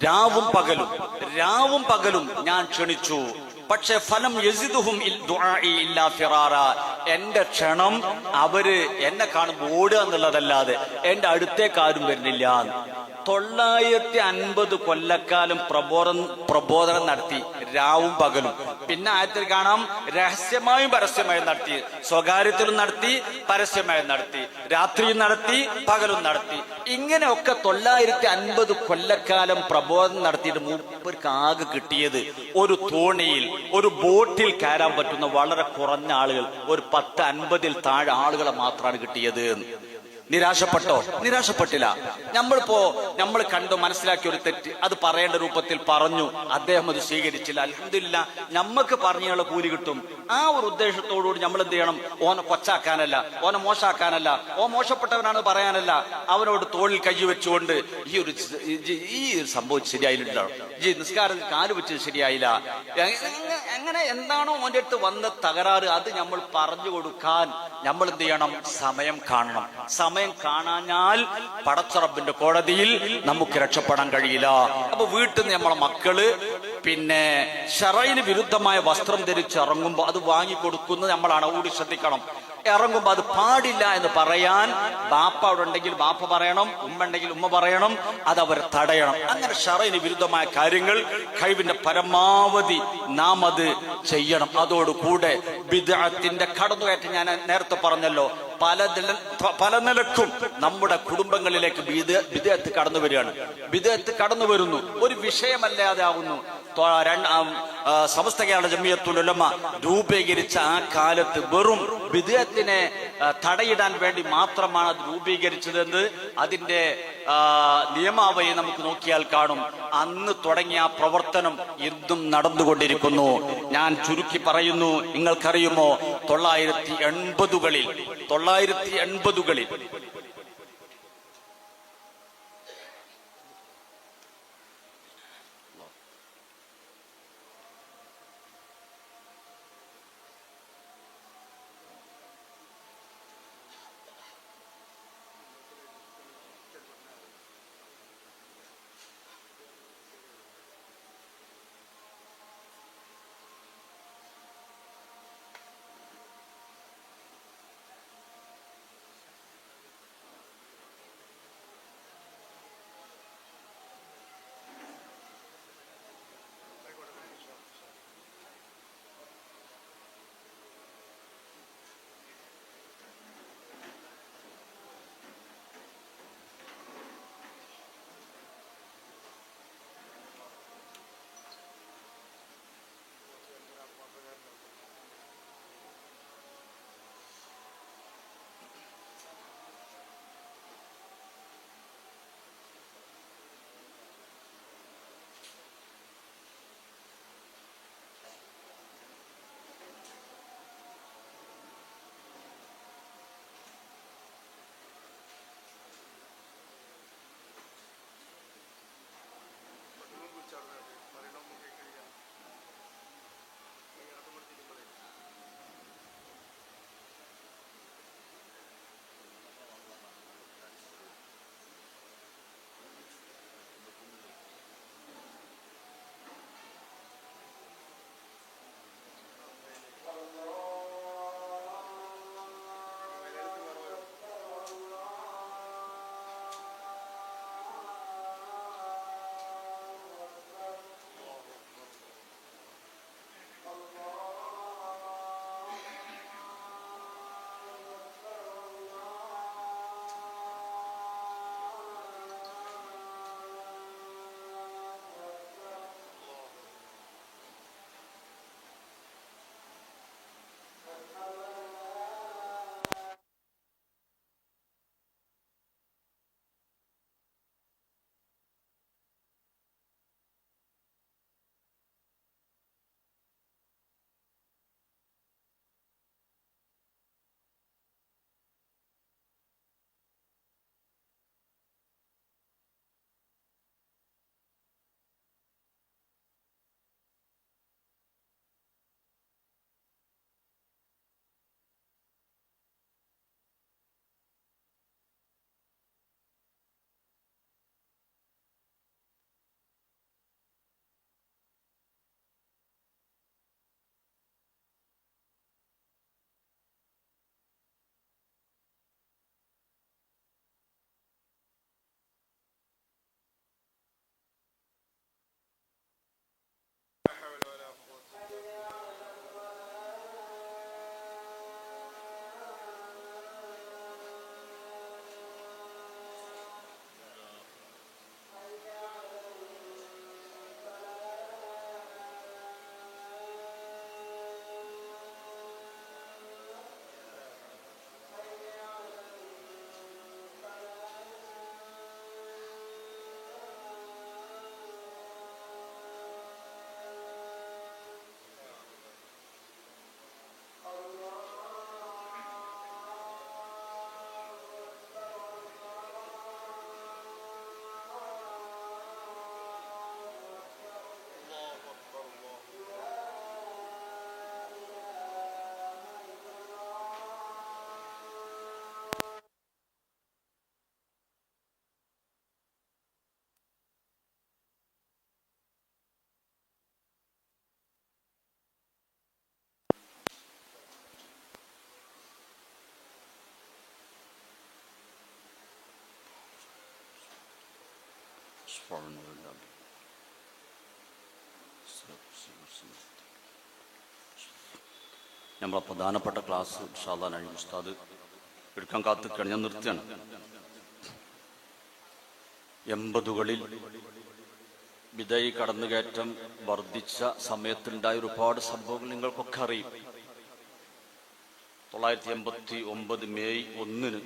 രാവും പകലും ഞാൻ ക്ഷണിച്ചു, പക്ഷെ ഫലം യസിദുഹും ദുആഇ ഇല്ലാ ഫിറാറാ. എന്റെ ക്ഷണം അവര് എന്നെ കാണുമ്പോൾ ഓടുക എന്നുള്ളതല്ലാതെ എന്റെ അടുത്തേക്കാരും വരുന്നില്ല. 950 കൊല്ലക്കാലം പ്രബോധനം നടത്തി, രാവും പകലും. പിന്നെ ആയത്തിൽ കാണാം രഹസ്യമായും പരസ്യമായും നടത്തി, സ്വകാര്യത്തിലും നടത്തി, പരസ്യമായും നടത്തി, രാത്രിയും നടത്തി, പകലും നടത്തി. ഇങ്ങനെയൊക്കെ 950 കൊല്ലക്കാലം പ്രബോധനം നടത്തിയിട്ട് മൂപ്പർക്ക് ആകെ കിട്ടിയത് ഒരു തോണിയിൽ, ഒരു ബോട്ടിൽ കയറാൻ പറ്റുന്ന വളരെ കുറഞ്ഞ ആളുകൾ, ഒരു 10-50-ൽ താഴെ ആളുകളെ മാത്രമാണ് കിട്ടിയത്. നിരാശപ്പെട്ടോ? നിരാശപ്പെട്ടില്ല. നമ്മൾ കണ്ടു മനസ്സിലാക്കിയ ഒരു തെറ്റ് അത് പറയേണ്ട രൂപത്തിൽ പറഞ്ഞു, അദ്ദേഹം അത് സ്വീകരിച്ചില്ല. അൽഹംദുലില്ലാ, നമുക്ക് പറഞ്ഞുള്ള കൂലി കിട്ടും. ആ ഒരു ഉദ്ദേശത്തോടുകൂടി നമ്മൾ എന്ത് ചെയ്യണം? ഓനെ കൊച്ചാക്കാനല്ല, ഓനെ മോശാക്കാനല്ല, മോശപ്പെട്ടവനാണ് പറയാനല്ല, അവനോട് തോളിൽ കൈ വെച്ചുകൊണ്ട് ഈ ഒരു സംഭവം ശരിയായില്ല, ഈ നിസ്കാരത്തിൽ കാല് വെച്ചത് ശരിയായില്ല, അങ്ങനെ എന്താണോ ഓൻ്റെ അടുത്ത് വന്ന തകരാറ് അത് നമ്മൾ പറഞ്ഞു കൊടുക്കാൻ നമ്മൾ എന്ത് ചെയ്യണം? സമയം കാണണം. സമയം കാണാഞ്ഞാൽ പടച്ചറബിന്റെ കോടതിയിൽ നമുക്ക് രക്ഷപ്പെടാൻ കഴിയില്ല. അപ്പൊ വീട്ടിൽ നിന്ന് നമ്മളെ മക്കള് പിന്നെ ശറഈന് വിരുദ്ധമായ വസ്ത്രം ധരിച്ച് ഇറങ്ങുമ്പോൾ അത് വാങ്ങിക്കൊടുക്കുന്നത് നമ്മളാണ്. കൂടി ശ്രദ്ധിക്കണം. ഇറങ്ങുമ്പോൾ അത് പാടില്ല എന്ന് പറയാൻ ബാപ്പ അവിടെ ഉണ്ടെങ്കിൽ ബാപ്പ പറയണം, ഉമ്മ ഉണ്ടെങ്കിൽ ഉമ്മ പറയണം, അത് അവർ തടയണം. അങ്ങനെ ശറഈന് വിരുദ്ധമായ കാര്യങ്ങൾ കഴിവിന്റെ പരമാവധി നാം അത് ചെയ്യണം. അതോടുകൂടെ ബിദ്അത്തിന്റെ കടന്നുകയറ്റം ഞാൻ നേരത്തെ പറഞ്ഞല്ലോ, പല നിലക്കും നമ്മുടെ കുടുംബങ്ങളിലേക്ക് ബിദ്അത്ത് കടന്നു വരികയാണ്. ബിദ്അത്ത് കടന്നു വരുന്നു, ഒരു വിഷയമല്ലാതെ ആകുന്നു. സമസ്ത കേരള ജമിയത്തുൽ ഉലമ രൂപീകരിച്ച ആ കാലത്ത് വെറും ബിദ്അത്തിനെ തടയിടാൻ വേണ്ടി മാത്രമാണ് അത് രൂപീകരിച്ചതെന്ന് അതിന്റെ നിയമാവലി നമുക്ക് നോക്കിയാൽ കാണും. അന്ന് തുടങ്ങിയ ആ പ്രവർത്തനം ഇന്നും നടന്നുകൊണ്ടിരിക്കുന്നു. ഞാൻ ചുരുക്കി പറയുന്നു, നിങ്ങൾക്കറിയുമോ 1980കളിൽ നമ്മളെ പ്രധാനപ്പെട്ട ക്ലാസ് ഇൻഷാ അല്ലാഹ് നഈം ഉസ്താദ് എടുക്കാൻ കാത്തുനിൽക്കുകയാണ്. ഞാൻ നിർത്തിയാണ്. 80കളിൽ ബിദഈ കടന്നുകയറ്റം വർദ്ധിച്ച സമയത്തുണ്ടായ ഒരുപാട് സംഭവങ്ങൾ നിങ്ങൾക്കൊക്കെ അറിയും. 1989 മെയ് 1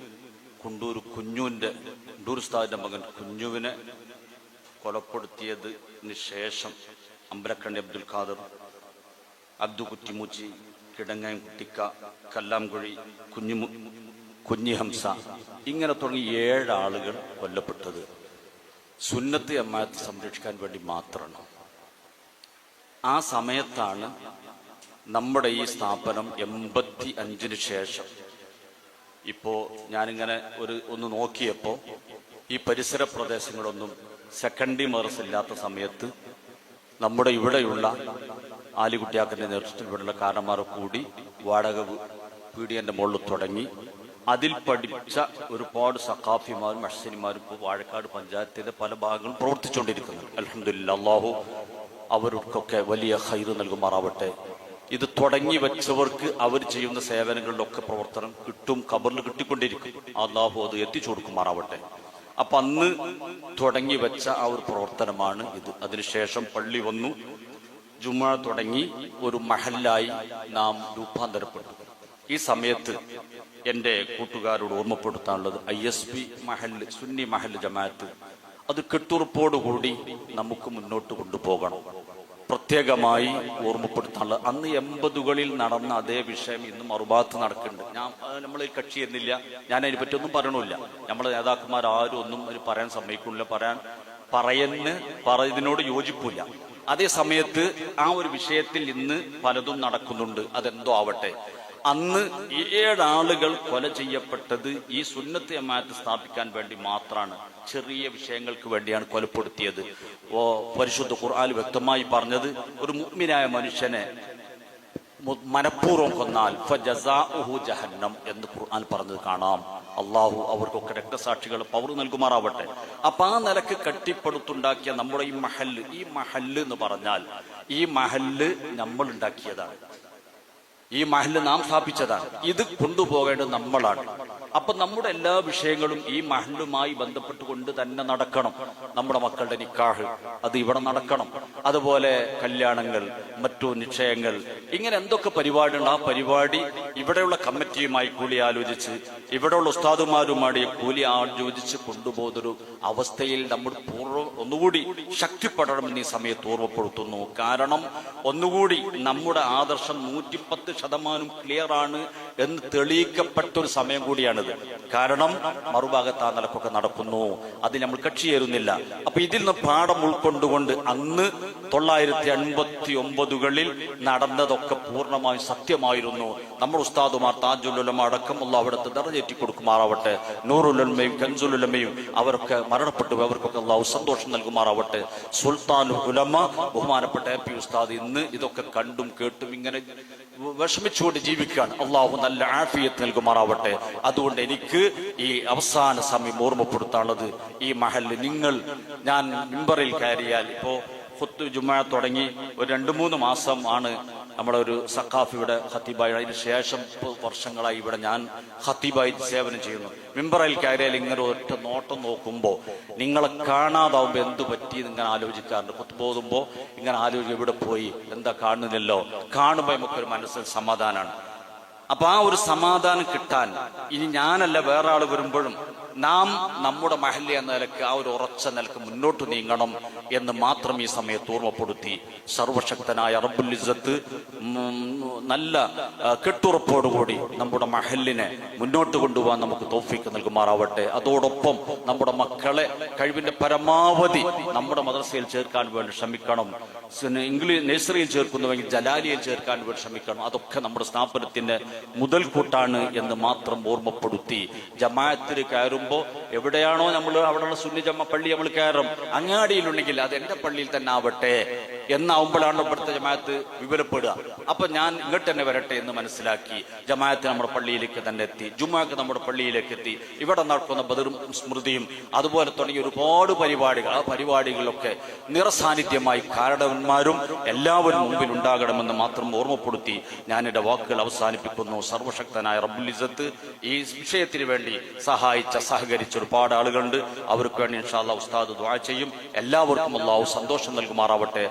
കുണ്ടൂർ ഉസ്താദിന്റെ മകൻ കുഞ്ഞുവിനെ കൊലപ്പെടുത്തിയതിന് ശേഷം അമ്പലക്കണ്ടി അബ്ദുൽ ഖാദർ, അബ്ദു കുറ്റിമൂച്ചി, കിടങ്ങാൻ കുട്ടിക്ക, കല്ലാംകുഴി, കുഞ്ഞി ഹംസ, ഇങ്ങനെ തുടങ്ങി 7 ആളുകൾ കൊല്ലപ്പെട്ടത് സുന്നത്ത് ജമാഅത്ത് സംരക്ഷിക്കാൻ വേണ്ടി മാത്രമാണ്. ആ സമയത്താണ് നമ്മുടെ ഈ സ്ഥാപനം 85-ന് ശേഷം, ഇപ്പോൾ ഞാനിങ്ങനെ ഒന്ന് നോക്കിയപ്പോൾ ഈ പരിസര പ്രദേശങ്ങളൊന്നും സെക്കൻഡറി മദ്രസ ഇല്ലാത്ത സമയത്ത് നമ്മുടെ ഇവിടെയുള്ള ആലിക്കുട്ടിയാക്കൻ്റെ നേതൃത്വത്തിൽ ഇവിടെയുള്ള കാരണന്മാർ കൂടി വാടക പീടിയൻ്റെ മുകളിൽ തുടങ്ങി അതിൽ പഠിച്ച ഒരുപാട് സഖാഫിമാരും അഹ്സനിമാരും ഇപ്പോൾ വാഴക്കാട് പഞ്ചായത്തിൻ്റെ പല ഭാഗങ്ങളും പ്രവർത്തിച്ചുകൊണ്ടിരിക്കുന്നു. അൽഹംദുലില്ലാഹ്, അല്ലാഹു അവർക്കൊക്കെ വലിയ ഖൈറ് നൽകുമാറാവട്ടെ. ഇത് തുടങ്ങി വെച്ചവർക്ക് അവർ ചെയ്യുന്ന സേവനങ്ങളിലൊക്കെ പ്രവർത്തനം കിട്ടും, ഖബറിൽ കിട്ടിക്കൊണ്ടിരിക്കും. അല്ലാഹു അത് എത്തിച്ചു കൊടുക്കുമാറാവട്ടെ. അപ്പൊ അന്ന് തുടങ്ങി വെച്ച ആ ഒരു പ്രവർത്തനമാണ് ഇത്. അതിനുശേഷം പള്ളി വന്നു, ജുമുഅ തുടങ്ങി, ഒരു മഹല്ലായി നാം രൂപാന്തരപ്പെട്ടു. ഈ സമയത്ത് എൻ്റെ കൂട്ടുകാരോട് ഓർമ്മപ്പെടുത്താനുള്ളത് ISP മഹല്ല്, സുന്നി മഹല്ല് ജമാഅത്ത്, അത് കെട്ടുറപ്പോടുകൂടി നമുക്ക് മുന്നോട്ട് കൊണ്ടുപോകണം. പ്രത്യേകമായി ഓർമ്മപ്പെടുത്താനുള്ളത്, അന്ന് 80കളിൽ നടന്ന അതേ വിഷയം ഇന്ന് മറുഭാഗത്ത് നടക്കുന്നുണ്ട്. നമ്മൾ കക്ഷി എന്നില്ല, ഞാൻ അതിനെ പറ്റിയൊന്നും പറയണില്ല. നമ്മളെ നേതാക്കന്മാരും ഒന്നും അത് പറയാൻ സമ്മതിക്കുന്നില്ല, ഇതിനോട് യോജിപ്പില്ല. അതേ സമയത്ത് ആ ഒരു വിഷയത്തിൽ ഇന്ന് പലതും നടക്കുന്നുണ്ട്. അതെന്തോ ആവട്ടെ, അന്ന് 7 ആളുകൾ കൊല ചെയ്യപ്പെട്ടത് ഈ സുന്നത്ത് ജമാഅത്ത് സ്ഥാപിക്കാൻ വേണ്ടി മാത്രമാണ്. ചെറിയ വിഷയങ്ങൾക്ക് വേണ്ടിയാണ് കൊലപ്പെടുത്തിയത്. പരിശുദ്ധ ഖുർആൻ വ്യക്തമായി പറഞ്ഞത്, ഒരു മുഅ്മിനായ മനുഷ്യനെ മനഃപൂർവ്വം കൊന്നാൽ ഫജസാഉഹു ജഹന്നം എന്ന് ഖുർആൻ പറഞ്ഞത് കാണാം. അള്ളാഹു അവർക്കൊക്കെ രക്തസാക്ഷികൾ പവർ നൽകുമാറാവട്ടെ. അപ്പൊ ആ നിലക്ക് കെട്ടിപ്പടുത്തുണ്ടാക്കിയ നമ്മുടെ ഈ മഹല്ല് എന്ന് പറഞ്ഞാൽ, ഈ മഹല്ല് നമ്മൾ ഉണ്ടാക്കിയതാണ്, ഈ മഹല്ല് നാം സ്ഥാപിച്ചതാണ്. ഇത് കൊണ്ടുപോകേണ്ടത് നമ്മളാണ്. അപ്പൊ നമ്മുടെ എല്ലാ വിഷയങ്ങളും ഈ മഹല്ലുമായി ബന്ധപ്പെട്ടുകൊണ്ട് തന്നെ നടക്കണം. നമ്മുടെ മക്കളുടെ നിക്കാഹ് അത് ഇവിടെ നടക്കണം. അതുപോലെ കല്യാണങ്ങൾ, മറ്റു നിശ്ചയങ്ങൾ, ഇങ്ങനെ എന്തൊക്കെ പരിപാടിയുണ്ട്, ആ പരിപാടി ഇവിടെയുള്ള കമ്മിറ്റിയുമായി കൂടി ആലോചിച്ച്, ഇവിടെയുള്ള ഉസ്താദുമാരുമായി കൂടി ആലോചിച്ച് കൊണ്ടുപോകുന്നൊരു അവസ്ഥയിൽ നമ്മൾ ഒന്നുകൂടി ശക്തിപ്പെടണമെന്ന് ഈ സമയത്ത് ഓർമ്മപ്പെടുത്തുന്നു. കാരണം ഒന്നുകൂടി നമ്മുടെ ആദർശം 110% ക്ലിയർ ആണ് എന്ന് തെളിയിക്കപ്പെട്ടൊരു സമയം കൂടിയാണിത്. കാരണം മറുഭാഗത്ത് ആ നിലക്കൊക്കെ നടക്കുന്നു, അത് നമ്മൾ കക്ഷിയേറുന്നില്ല. അപ്പൊ ഇതിൽ നിന്ന് പാഠം ഉൾക്കൊണ്ടുകൊണ്ട് അന്ന് 989കളിൽ നടന്നതൊക്കെ പൂർണ്ണമായും സത്യമായിരുന്നു. നമ്മുടെ ഉസ്താദുമാർ താജുൽ ഉലമ അടക്കം അവിടുത്തെ ദറജേറ്റി കൊടുക്കുമാറാവട്ടെ. നൂറുൽ ഉലമയും കൻസുൽ ഉലമയും അവരൊക്കെ മരണപ്പെട്ടു, അവർക്കൊക്കെ അല്ലാഹു സന്തോഷം നൽകുമാറാവട്ടെ. സുൽത്താനുൽ ഉലമ ബഹുമാനപ്പെട്ട AP ഉസ്താദ് ഇന്ന് ഇതൊക്കെ കണ്ടും കേട്ടും ഇങ്ങനെ വിഷമിച്ചുകൊണ്ട് ജീവിക്കുകയാണ്. അള്ളാഹു നല്ല ആഫിയത്ത് നൽകുമാറാവട്ടെ. അതുകൊണ്ട് എനിക്ക് ഈ അവസാന സമയം ഓർമ്മപ്പെടുത്താനുള്ളത്, ഈ മഹല്ല് ഞാൻ മിമ്പറിൽ കയറിയാൽ, ഇപ്പോ ജുമുഅ തുടങ്ങി ഒരു 2-3 മാസം ആണ് നമ്മളൊരു സഖാഫിയുടെ ഖത്തീബായി, അതിന് ശേഷം വർഷങ്ങളായി ഇവിടെ ഞാൻ ഖത്തീബായി സേവനം ചെയ്യുന്നു. മിമ്പറിൽ കയറിയാൽ ഇങ്ങനെ ഒറ്റ നോട്ടം നോക്കുമ്പോൾ നിങ്ങളെ കാണാതാവുമ്പോൾ എന്ത് പറ്റി ഇങ്ങനെ ആലോചിക്കാറുണ്ട്. കുത്തുപോകുമ്പോൾ ഇങ്ങനെ ആലോചിക്കും, ഇവിടെ പോയി, എന്താ കാണുന്നില്ലല്ലോ. കാണുമ്പോൾ നമുക്കൊരു മനസ്സിൽ സമാധാനമാണ്. അപ്പൊ ആ ഒരു സമാധാനം കിട്ടാൻ ഇനി ഞാനല്ല വേറെ ആൾ വരുമ്പോഴും നാം നമ്മുടെ മഹല്ല് എന്ന നിലക്ക് ആ ഒരു ഉറച്ച നിലക്ക് മുന്നോട്ട് നീങ്ങണം എന്ന് മാത്രം ഈ സമയത്ത് ഓർമ്മപ്പെടുത്തി, സർവശക്തനായ റബ്ബുൽ ഇസ്സത്ത് നല്ല കെട്ടുറപ്പോടുകൂടി നമ്മുടെ മഹല്ലിനെ മുന്നോട്ട് കൊണ്ടുപോകാൻ നമുക്ക് തൗഫീഖ് നൽകുമാറാവട്ടെ. അതോടൊപ്പം നമ്മുടെ മക്കളെ കഴിവിന്റെ പരമാവധി നമ്മുടെ മദ്രസയിൽ ചേർക്കാൻ വേണ്ടി ശ്രമിക്കണം. ഇംഗ്ലീഷ് നഴ്സറിയിൽ ചേർക്കുന്നുവെങ്കിൽ ജലാലിയിൽ ചേർക്കാൻ വേണ്ടി ശ്രമിക്കണം. അതൊക്കെ നമ്മുടെ സ്ഥാപനത്തിന്റെ മുതൽക്കൂട്ടാണ് എന്ന് മാത്രം ഓർമ്മപ്പെടുത്തി, ജമാഅത്തിൽ കയറുമ്പോൾ എവിടെയാണോ നമ്മൾ അവിടെയുള്ള സുന്നി ജമാ പള്ളി നമ്മൾ കയറും, അങ്ങാടിയിലുണ്ടെങ്കിൽ അത് എന്റെ പള്ളിയിൽ തന്നെ ആവട്ടെ എന്നാവുമ്പോഴാണ് ഇവിടുത്തെ ജമാഅത്ത് വിവരപ്പെടുക. അപ്പൊ ഞാൻ ഇങ്ങോട്ട് തന്നെ വരട്ടെ എന്ന് മനസ്സിലാക്കി ജമാഅത്ത് നമ്മുടെ പള്ളിയിലേക്ക് തന്നെ എത്തി. ജുമാക്ക് നമ്മുടെ പള്ളിയിലേക്ക് എത്തി. ഇവിടെ നടക്കുന്ന ബദറും സ്മൃതിയും അതുപോലെ തുടങ്ങിയ ഒരുപാട് പരിപാടികൾ, ആ പരിപാടികളിലൊക്കെ നിറസാന്നിധ്യമായി കാരണവന്മാരും എല്ലാവരും മുമ്പിൽ ഉണ്ടാകണമെന്ന് മാത്രം ഓർമ്മപ്പെടുത്തി ഞാൻ എന്റെ വാക്കുകൾ അവസാനിപ്പിക്കുന്നു. സർവശക്തനായ റബ്ബുൽ ഇസ്സത്ത് ഈ വിഷയത്തിന് വേണ്ടി സഹകരിച്ച ഒരുപാട് ആളുകളുണ്ട്. അവർക്ക് വേണ്ടി ഇൻഷാ അല്ലാഹ് ഉസ്താദ് ദുആ ചെയ്യും. എല്ലാവർക്കും അല്ലാഹു സന്തോഷം നൽകുമാറാവട്ടെ.